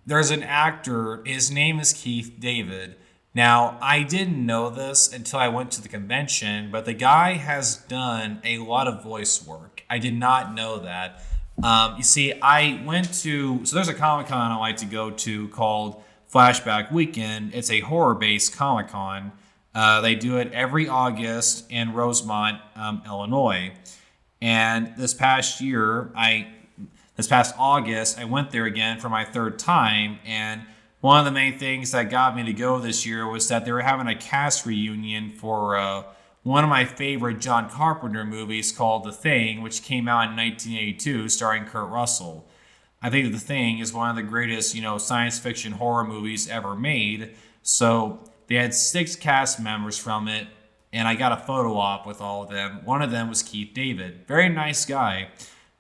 there's an actor, his name is Keith David. Now, I didn't know this until I went to the convention, but the guy has done a lot of voice work. I did not know that. You see, I went to, so there's a Comic-Con I like to go to called Flashback Weekend. It's a horror-based Comic-Con. They do it every August in Rosemont, Illinois. And this past August, I went there again for my third time. And one of the main things that got me to go this year was that they were having a cast reunion for one of my favorite John Carpenter movies called The Thing, which came out in 1982, starring Kurt Russell. I think The Thing is one of the greatest, science fiction horror movies ever made. So they had 6 cast members from it, and I got a photo op with all of them. One of them was Keith David. Very nice guy.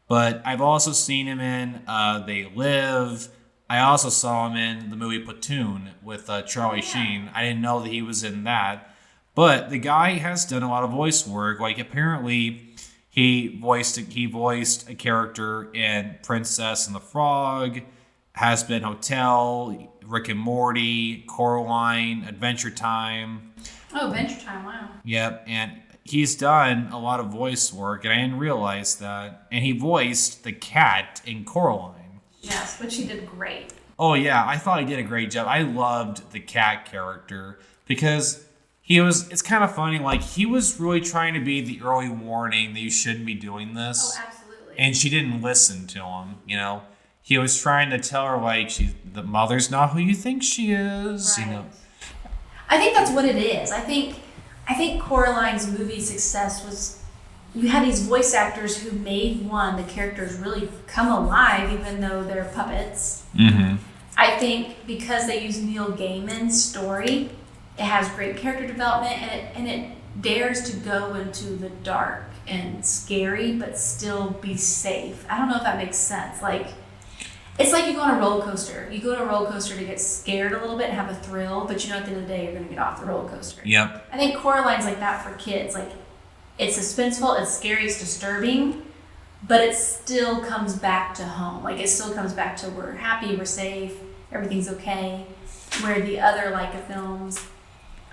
But I've also seen him in They Live. I also saw him in the movie Platoon with Charlie Sheen. I didn't know that he was in that. But the guy has done a lot of voice work. Like, apparently he voiced a character in Princess and the Frog, Has Been Hotel, Rick and Morty, Coraline, Adventure Time. Oh, Adventure Time, wow. Yep, and he's done a lot of voice work, and I didn't realize that. And he voiced the cat in Coraline. Yes, which he did great. Oh, yeah, I thought he did a great job. I loved the cat character because it's kind of funny, like, he was really trying to be the early warning that you shouldn't be doing this. Oh, absolutely. And she didn't listen to him, He was trying to tell her, like, the mother's not who you think she is, Right. I think that's what it is. I think Coraline's movie success was, you had these voice actors who made the characters really come alive, even though they're puppets. Mm-hmm. I think because they use Neil Gaiman's story, it has great character development, and it dares to go into the dark and scary, but still be safe. I don't know if that makes sense. Like, it's like you go on a roller coaster. You go to a roller coaster to get scared a little bit and have a thrill, but at the end of the day, you're going to get off the roller coaster. Yep. I think Coraline's like that for kids. Like, it's suspenseful, it's scary, it's disturbing, but it still comes back to home. Like, it still comes back to we're happy, we're safe, everything's okay. Where the other Leica films,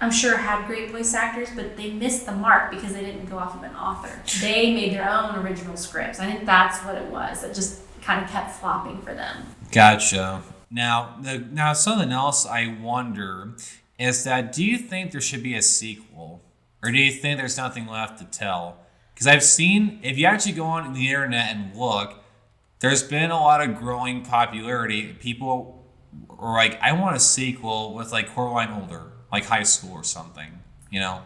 I'm sure, had great voice actors, but they missed the mark because they didn't go off of an author. They made their own original scripts. I think that's what it was. It just kind of kept flopping for them. Gotcha. Now something else I wonder is that, do you think there should be a sequel? Or do you think there's nothing left to tell? Because I've seen, if you actually go on the internet and look, there's been a lot of growing popularity. People are like, I want a sequel with, like, Coraline older, like high school or something, Man,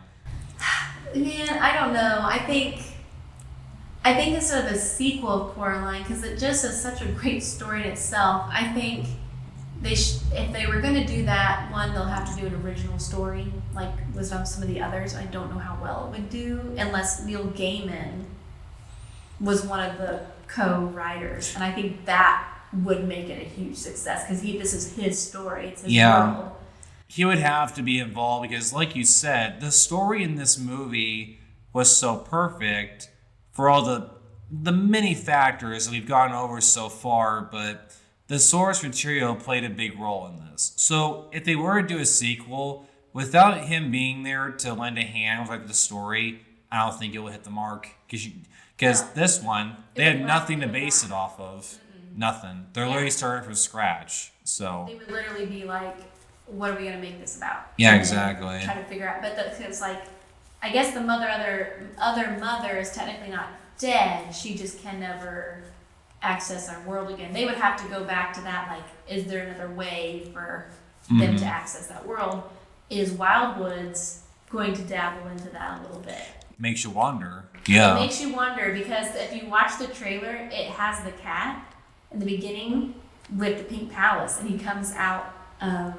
I don't know. I think instead of a sequel of Coraline, because it just is such a great story in itself, I think if they were going to do that, they'll have to do an original story, like with some of the others. I don't know how well it would do, unless Neil Gaiman was one of the co-writers, and I think that would make it a huge success, because this is his story, it's his world. He would have to be involved because, like you said, the story in this movie was so perfect for all the many factors that we've gone over so far, but the source material played a big role in this. So if they were to do a sequel, without him being there to lend a hand with, like, the story, I don't think it would hit the mark. Because this one, they had nothing to base it off of. Mm-mm. Nothing. They're literally starting from scratch. So they would literally be like, what are we going to make this about? Yeah, exactly. Try to figure out. But it's like, I guess the other mother is technically not dead. She just can never access our world again. They would have to go back to that, like, is there another way for them to access that world? Is Wildwoods going to dabble into that a little bit? Makes you wonder. Yeah. It makes you wonder, because if you watch the trailer, it has the cat in the beginning with the pink palace, and he comes out of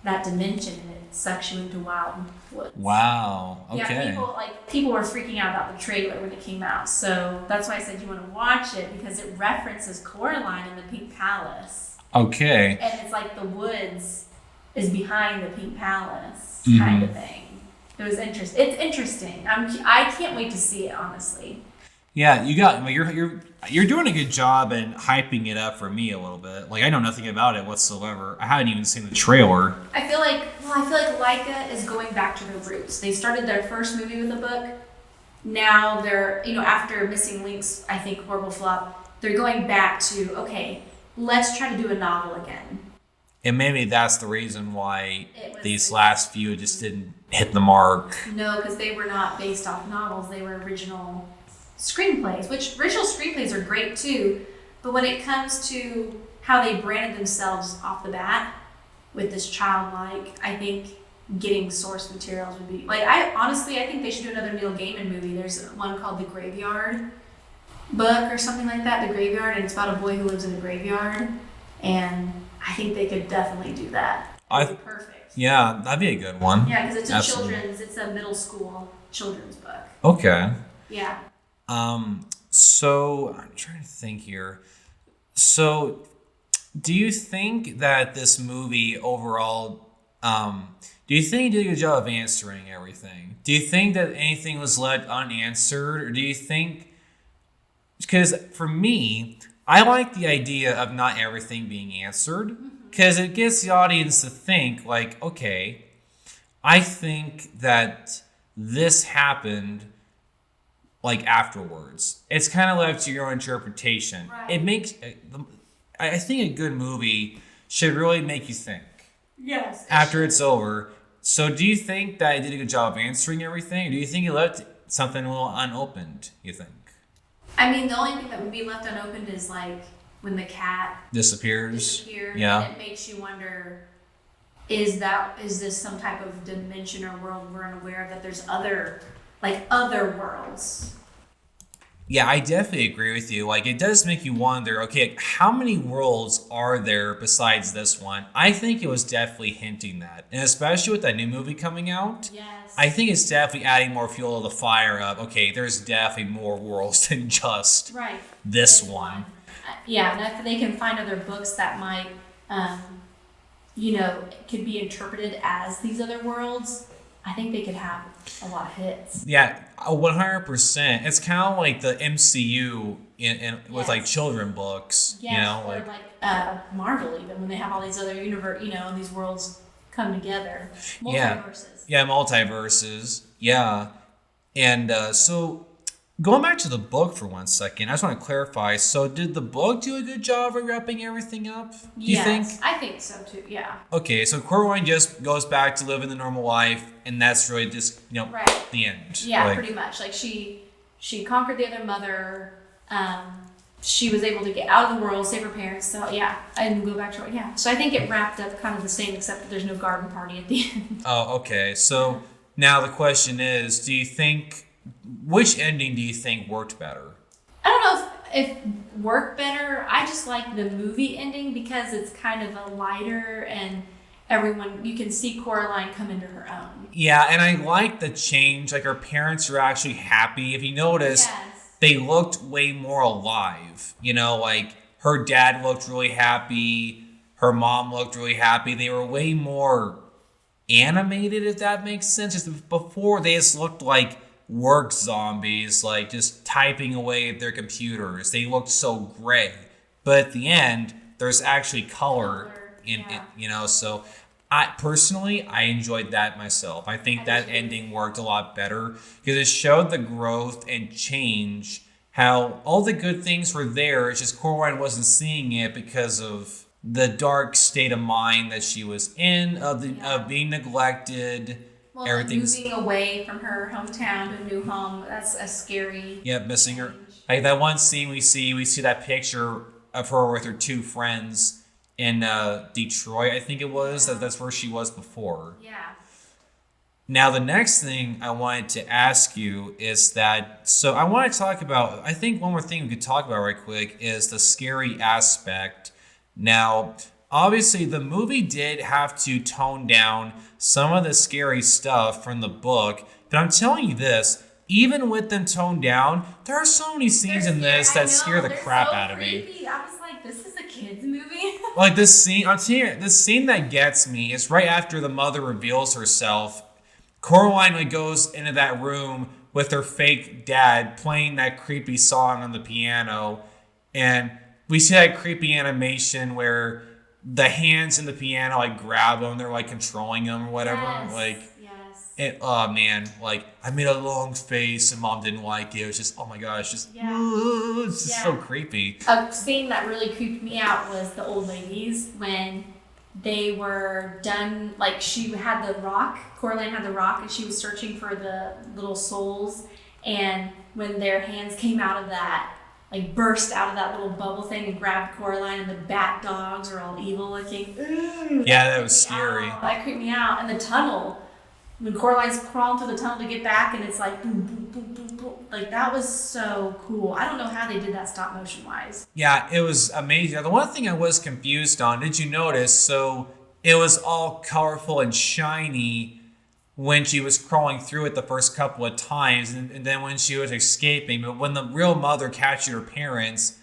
that dimension and it sucks you into Wildwoods. Wow. Okay. Yeah, people were freaking out about the trailer when it came out, so that's why I said you want to watch it, because it references Coraline and the pink palace. Okay. And it's like the woods is behind the pink palace kind of thing. It was interesting. It's interesting. I can't wait to see it, honestly. Yeah, you're doing a good job in hyping it up for me a little bit. Like I know nothing about it whatsoever. I haven't even seen the trailer. I feel like Laika is going back to their roots. They started their first movie with a book. Now they're, after Missing Links, I think horrible flop, they're going back to, okay, let's try to do a novel again. And maybe that's the reason why these last few just didn't hit the mark. No, because they were not based off novels. They were original screenplays, which original screenplays are great too. But when it comes to how they branded themselves off the bat with this childlike, I think getting source materials would be like, I think they should do another Neil Gaiman movie. There's one called The Graveyard Book or something like that, The Graveyard, and it's about a boy who lives in a graveyard, and I think they could definitely do that. It'd be perfect. Yeah, that'd be a good one. Yeah, because it's a middle school children's book. Okay. Yeah. So I'm trying to think here. So do you think that this movie overall, do you think it did a good job of answering everything? Do you think that anything was left unanswered? Or do you think, because for me, I like the idea of not everything being answered, because it gets the audience to think like, okay, I think that this happened like afterwards. It's kind of left to your own interpretation. Right. It makes, I think a good movie should really make you think. Yes. After it's over. So do you think that it did a good job of answering everything? Or do you think it left something a little unopened, you think? I mean, the only thing that would be left unopened is like when the cat Disappears. Yeah. And it makes you wonder, is this some type of dimension or world we're unaware of, that there's other worlds? Yeah, I definitely agree with you. Like, it does make you wonder, okay, how many worlds are there besides this one? I think it was definitely hinting that. And especially with that new movie coming out, yes, I think it's definitely adding more fuel to the fire of, okay, there's definitely more worlds than just this one. Yeah, and if they can find other books that might, could be interpreted as these other worlds, I think they could have a lot of hits. Yeah, 100%. It's kind of like the MCU with like children books, or like Marvel, even when they have all these other universe, these worlds come together. Multiverses. Yeah, multiverses. Yeah, and so going back to the book for 1 second, I just want to clarify. So, did the book do a good job of wrapping everything up? Do you think? I think so too. Yeah. Okay, so Coraline just goes back to living the normal life, and that's really just the end. Yeah, pretty much. Like she conquered the other mother. She was able to get out of the world, save her parents. So yeah, and go back to it. Yeah. So I think it wrapped up kind of the same, except that there's no garden party at the end. Oh, okay. So now the question is, which ending do you think worked better? I don't know if worked better. I just like the movie ending because it's kind of a lighter, and you can see Coraline come into her own. Yeah, and I like the change. Like, her parents are actually happy. If you notice, they looked way more alive. Like her dad looked really happy. Her mom looked really happy. They were way more animated, if that makes sense. Just before, they just looked like work zombies, like just typing away at their computers. They looked so gray. But at the end, there's actually color in it, so I enjoyed that myself. I think that ending worked a lot better because it showed the growth and change, how all the good things were there. It's just Coraline wasn't seeing it because of the dark state of mind that she was in, of being neglected. Well, moving away from her hometown to a new home, that's a scary. Yeah, missing her. Like that one scene we see that picture of her with her two friends in Detroit, I think it was. That's where she was before. Yeah. Now, the next thing I wanted to ask you is that, so I want to talk about, I think one more thing we could talk about right quick is the scary aspect. Now, obviously, the movie did have to tone down some of the scary stuff from the book, but I'm telling you this, even with them toned down, there are so many scenes in this that scare the crap out of me. I was like, this is a kid's movie? Like this scene, I'm telling you, the scene that gets me is right after the mother reveals herself Coraline like goes into that room with her fake dad playing that creepy song on the piano, and we see that creepy animation where the hands in the piano like grab them, they're like controlling them or whatever. Yes. Like, Yes. oh man, like I made a long face and mom didn't like it. It was just, oh my gosh, just it's just so creepy. A scene that really creeped me out was the old ladies when they were done. Like she had the rock, Coraline had the rock, and she was searching for the little souls. And when their hands came out of that, like burst out of that little bubble thing and grabbed Coraline, and the bat dogs are all evil looking. Ooh, Yeah, that was scary. That creeped me out. And the tunnel, when Coraline's crawling through the tunnel to get back, and it's like boom, boom, boom, boom, boom. Like that was so cool. I don't know how they did that stop motion wise. Yeah, it was amazing. The one thing I was confused on, did you notice? So it was all colorful and shiny when she was crawling through it the first couple of times, and then when she was escaping. But when the real mother captured her parents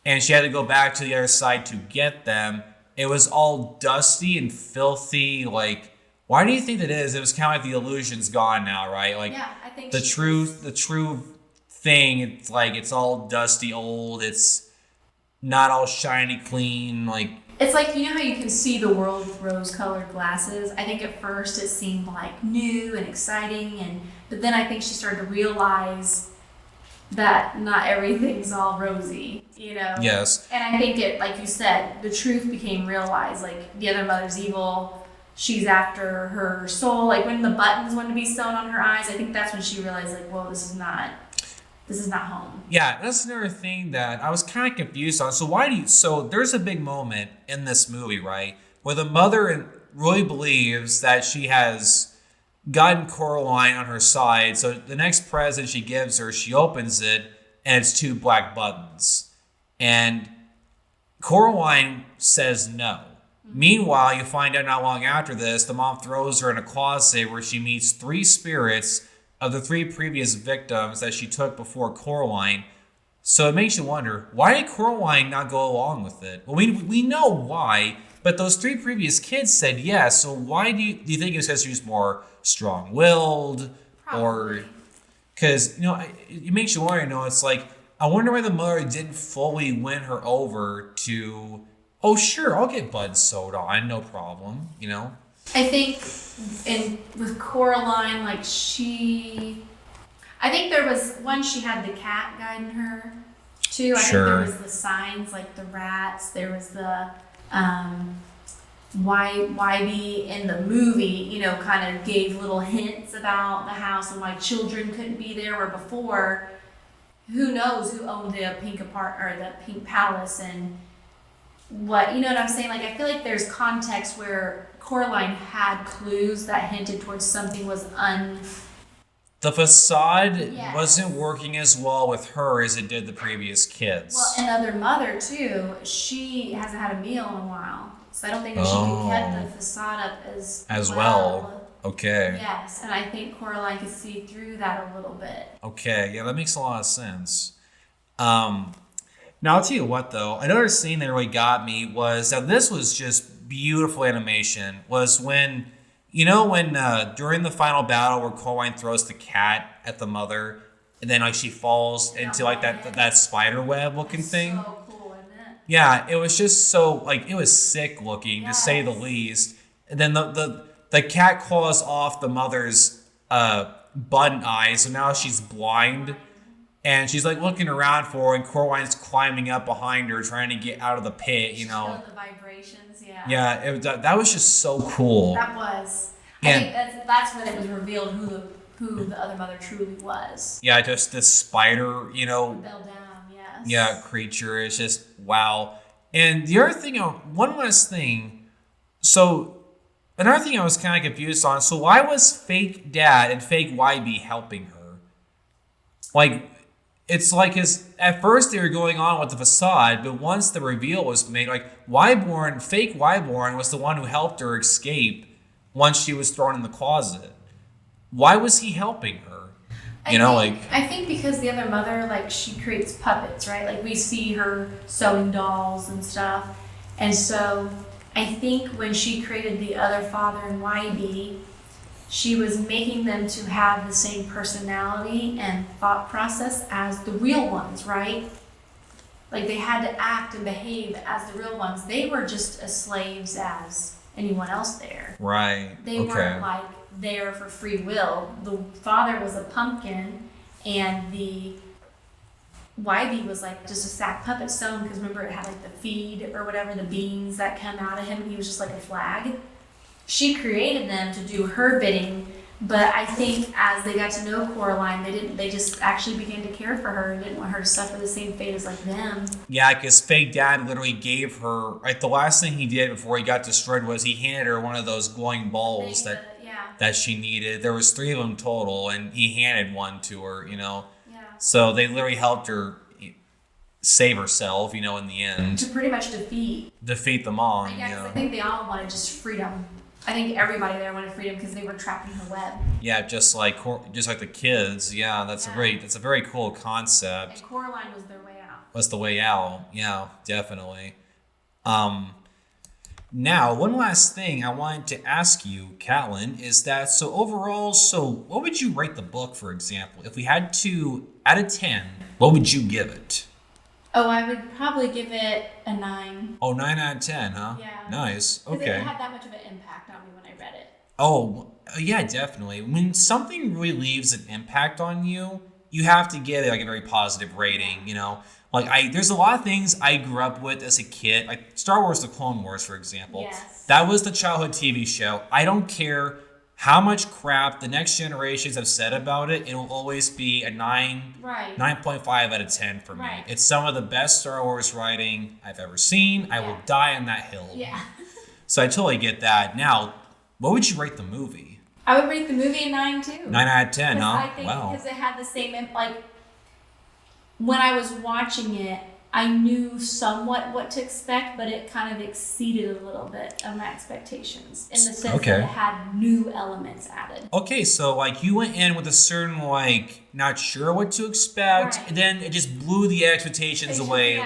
and she had to go back to the other side to get them, it was all dusty and filthy. Like, why do you think that is? It was kind of like the illusion's gone now, right? Like, Yeah, I think the true thing, it's like it's all dusty, old. It's not all shiny, clean. Like, it's like, you know how you can see the world with rose-colored glasses? I think at first it seemed like new and exciting, but then I think she started to realize that not everything's all rosy, you know? yes. And I think it, like you said, the truth became realized. Like the other mother's evil. She's after her soul. Like when the buttons wanted to be sewn on her eyes, I think that's when she realized, like, whoa, this is not home. Yeah, that's another thing that I was kind of confused on. So there's a big moment in this movie, right, where the mother really believes that she has gotten Coraline on her side. So the next present she gives her, she opens it, and it's 2 black buttons. And Coraline says no. Meanwhile, you find out not long after this, the mom throws her in a closet where she meets 3 spirits of the 3 previous victims that she took before Coraline. So it makes you wonder, why did Coraline not go along with it? Well, we know why, but those 3 previous kids said yes. So why do you think it was because she was more strong-willed? Or because, it makes you wonder, it's like, I wonder why the mother didn't fully win her over to, oh, sure, I'll get Bud sewed on, no problem, I think with Coraline, like I think there was one, she had the cat guiding her too. I think there was the signs, like the rats. There was the Wybie in the movie, kind of gave little hints about the house and why children couldn't be there, where before, who knows who owned the Pink Palace and what, you know what I'm saying? Like, I feel like there's context where Coraline had clues that hinted towards something was The facade Yes. wasn't working as well with her as it did the previous kids. Well, and other mother too, she hasn't had a meal in a while. So I don't think that she can keep the facade up as well. Okay. Yes, and I think Coraline could see through that a little bit. Okay, yeah, that makes a lot of sense. Now, I'll tell you what, though. Another scene that really got me was, now this was just beautiful animation, was when, during the final battle where Coraline throws the cat at the mother, and then like she falls into like that spider web looking thing. So cool, isn't it? Yeah, it was just so, like, it was sick looking, to say the least. And then the cat claws off the mother's button eye, so now she's blind. And she's like looking around for her, and Coraline's climbing up behind her, trying to get out of the pit, She felt the vibrations, yeah. Yeah, that was just so cool. That was. I think that's when it was revealed who the other mother truly was. Yeah, just this spider, Fell down, yes. Yeah, creature is just wow. And the other thing, one last thing. So another thing I was kind of confused on. So why was fake dad and fake Wybie helping her? Like, it's like at first they were going on with the facade, but once the reveal was made, like fake Wyborn was the one who helped her escape once she was thrown in the closet. Why was he helping her? I think because the other mother, like, she creates puppets, right? Like, we see her sewing dolls and stuff. And so I think when she created the other father and Wybie, she was making them to have the same personality and thought process as the real ones, right? Like they had to act and behave as the real ones. They were just as slaves as anyone else there. Right. They weren't like there for free will. The father was a pumpkin, and the Wybie was like just a sack puppet sewn, because remember it had like the feed or whatever, the beans that come out of him. He was just like a flag. She created them to do her bidding, but I think as they got to know Coraline, they just actually began to care for her and didn't want her to suffer the same fate as like them. Yeah, because fake dad literally gave her, like the last thing he did before he got destroyed was he handed her one of those glowing balls that she needed. There was 3 of them total, and he handed one to her, Yeah. So they literally helped her save herself, in the end. To pretty much defeat the mom. Yeah, because I think they all wanted just freedom. I think everybody there wanted freedom because they were trapped in her web. Yeah, just like the kids. Yeah, that's a very cool concept. And Coraline was their way out. Was the way out. Yeah, definitely. Now, one last thing I wanted to ask you, Katlin, is that overall, what would you rate the book, for example? If we had to, out of 10, what would you give it? Oh, I would probably give it a 9. Oh, 9 out of 10, huh? Yeah. Nice. Okay. Because it had that much of an impact on me when I read it. Oh, yeah, definitely. When something really leaves an impact on you, you have to give it like a very positive rating, Like there's a lot of things I grew up with as a kid, like Star Wars: The Clone Wars, for example. Yes. That was the childhood TV show. I don't care how much crap the next generations have said about it, it'll always be a 9.5 out of 10 for me. Right. It's some of the best Star Wars writing I've ever seen. I will die on that hill. Yeah. So I totally get that. Now, what would you rate the movie? I would rate the movie a 9 too. 9 out of 10, huh? I think because it had the same, when I was watching it, I knew somewhat what to expect, but it kind of exceeded a little bit of my expectations in the sense that it had new elements added. Okay, so you went in with a certain not sure what to expect, and then it just blew the expectations away,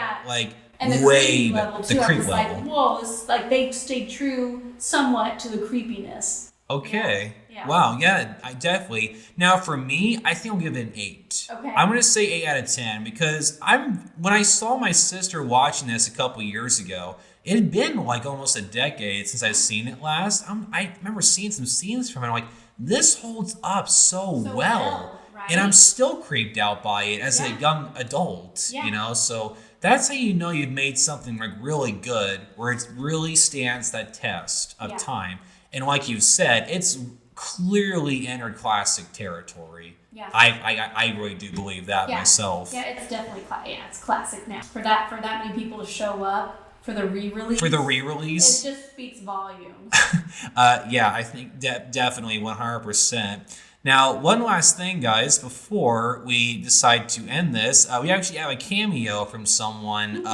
and the way creep level too. the creep I was level. Whoa, it's they stayed true somewhat to the creepiness. Okay. Yeah. Wow, yeah, I definitely. Now for me, I think I'll give it an 8. Okay. I'm gonna say 8 out of 10 because when I saw my sister watching this a couple years ago, it had been almost a decade since I've seen it last. I remember seeing some scenes from it. I'm like, this holds up so well. Right? And I'm still creeped out by it as a young adult, So that's how you've made something really good, where it really stands that test of time. And like you said, it's clearly entered classic territory. Yeah. I really do believe that myself. Yeah, it's definitely it's classic now. For that many people to show up for the re-release. It just speaks volumes. I think definitely 100%. Now, one last thing, guys, before we decide to end this, we actually have a cameo from someone.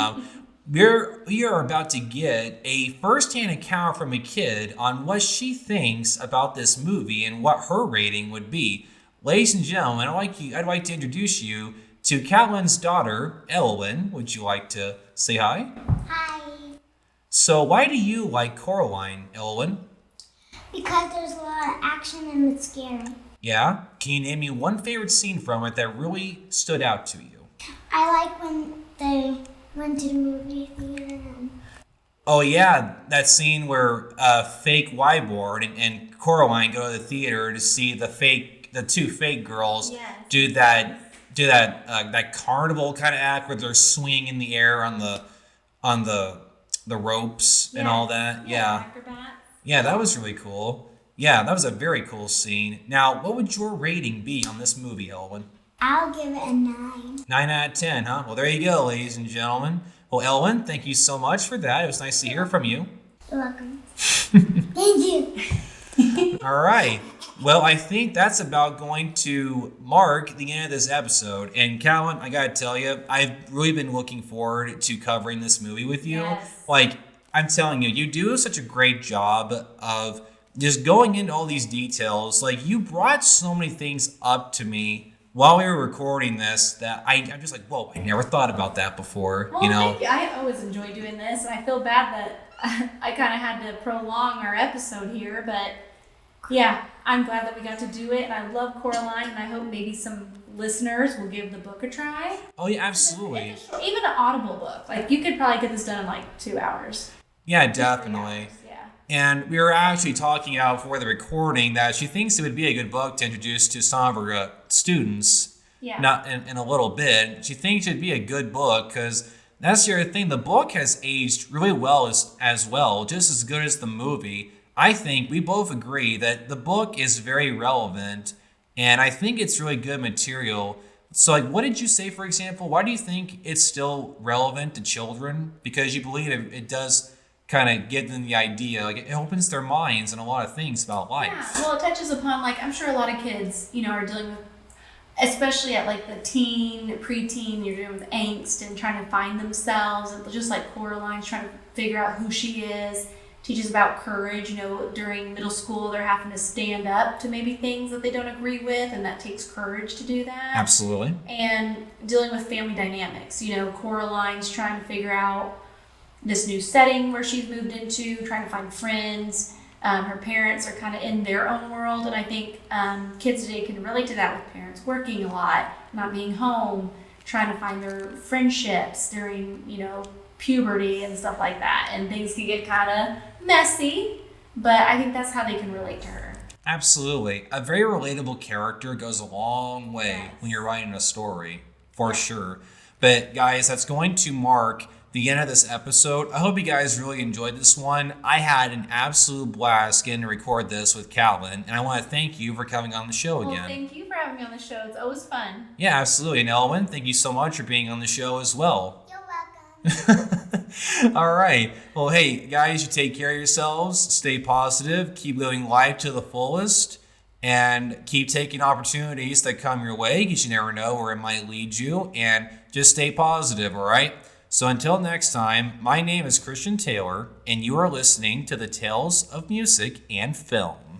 We are about to get a first-hand account from a kid on what she thinks about this movie and what her rating would be. Ladies and gentlemen, I'd like to introduce you to Katlin's daughter, Elwyn. Would you like to say hi? Hi. So why do you like Coraline, Elwyn? Because there's a lot of action and it's scary. Yeah? Can you name me one favorite scene from it that really stood out to you? I like when they went to the movie theater. Oh yeah, that scene where fake Wyborn and Coraline go to the theater to see the two fake girls do that carnival kind of act where they're swinging in the air on the ropes and all that. Yeah. Yeah, that was really cool. Yeah, that was a very cool scene. Now, what would your rating be on this movie, Elwyn? I'll give it a 9. 9 out of 10, huh? Well, there you go, ladies and gentlemen. Well, Elwyn, thank you so much for that. It was nice to hear from you. You're welcome. Thank you. All right. Well, I think that's about going to mark the end of this episode. And Katlin, I gotta tell you, I've really been looking forward to covering this movie with you. Yes. I'm telling you, you do such a great job of just going into all these details. You brought so many things up to me while we were recording this that I'm just like, whoa, I never thought about that before. Well, thank you. I always enjoy doing this, and I feel bad that I kind of had to prolong our episode here, but yeah, I'm glad that we got to do it, and I love Coraline, and I hope maybe some listeners will give the book a try. Oh yeah, absolutely. Even an Audible book. Like, you could probably get this done in like 2 hours. Yeah, definitely. Yeah. And we were actually talking out before the recording that she thinks it would be a good book to introduce to some of her students. Yeah. Not in a little bit. She thinks it'd be a good book because that's the other thing. The book has aged really well as well, just as good as the movie. I think we both agree that the book is very relevant, and I think it's really good material. So, like, what did you say, for example? Why do you think it's still relevant to children? Because you believe it does kind of give them the idea, like it opens their minds and a lot of things about life. Yeah. Well, it touches upon, like, I'm sure a lot of kids, are dealing with, especially at like the preteen, you're dealing with angst and trying to find themselves, and just like Coraline's trying to figure out who she is. Teaches about courage. During middle school, they're having to stand up to maybe things that they don't agree with, and that takes courage to do that. Absolutely. And dealing with family dynamics. Coraline's trying to figure out this new setting where she's moved into, trying to find friends. Her parents are kind of in their own world, and I think kids today can relate to that, with parents working a lot, not being home, trying to find their friendships during, puberty and stuff like that, and things can get kind of messy, but I think that's how they can relate to her. Absolutely. A very relatable character goes a long way when you're writing a story, for sure. But guys, that's going to mark the end of this episode. I hope you guys really enjoyed this one. I had an absolute blast getting to record this with Katlin, and I want to thank you for coming on the show again. Well, thank you for having me on the show. It's always fun. Yeah, absolutely. And Elwin, thank you so much for being on the show as well. You're welcome. All right. Well, hey, guys, you take care of yourselves. Stay positive. Keep living life to the fullest. And keep taking opportunities that come your way, because you never know where it might lead you. And just stay positive, all right? So until next time, my name is Christian Taylor, and you are listening to the Tales of Music and Film.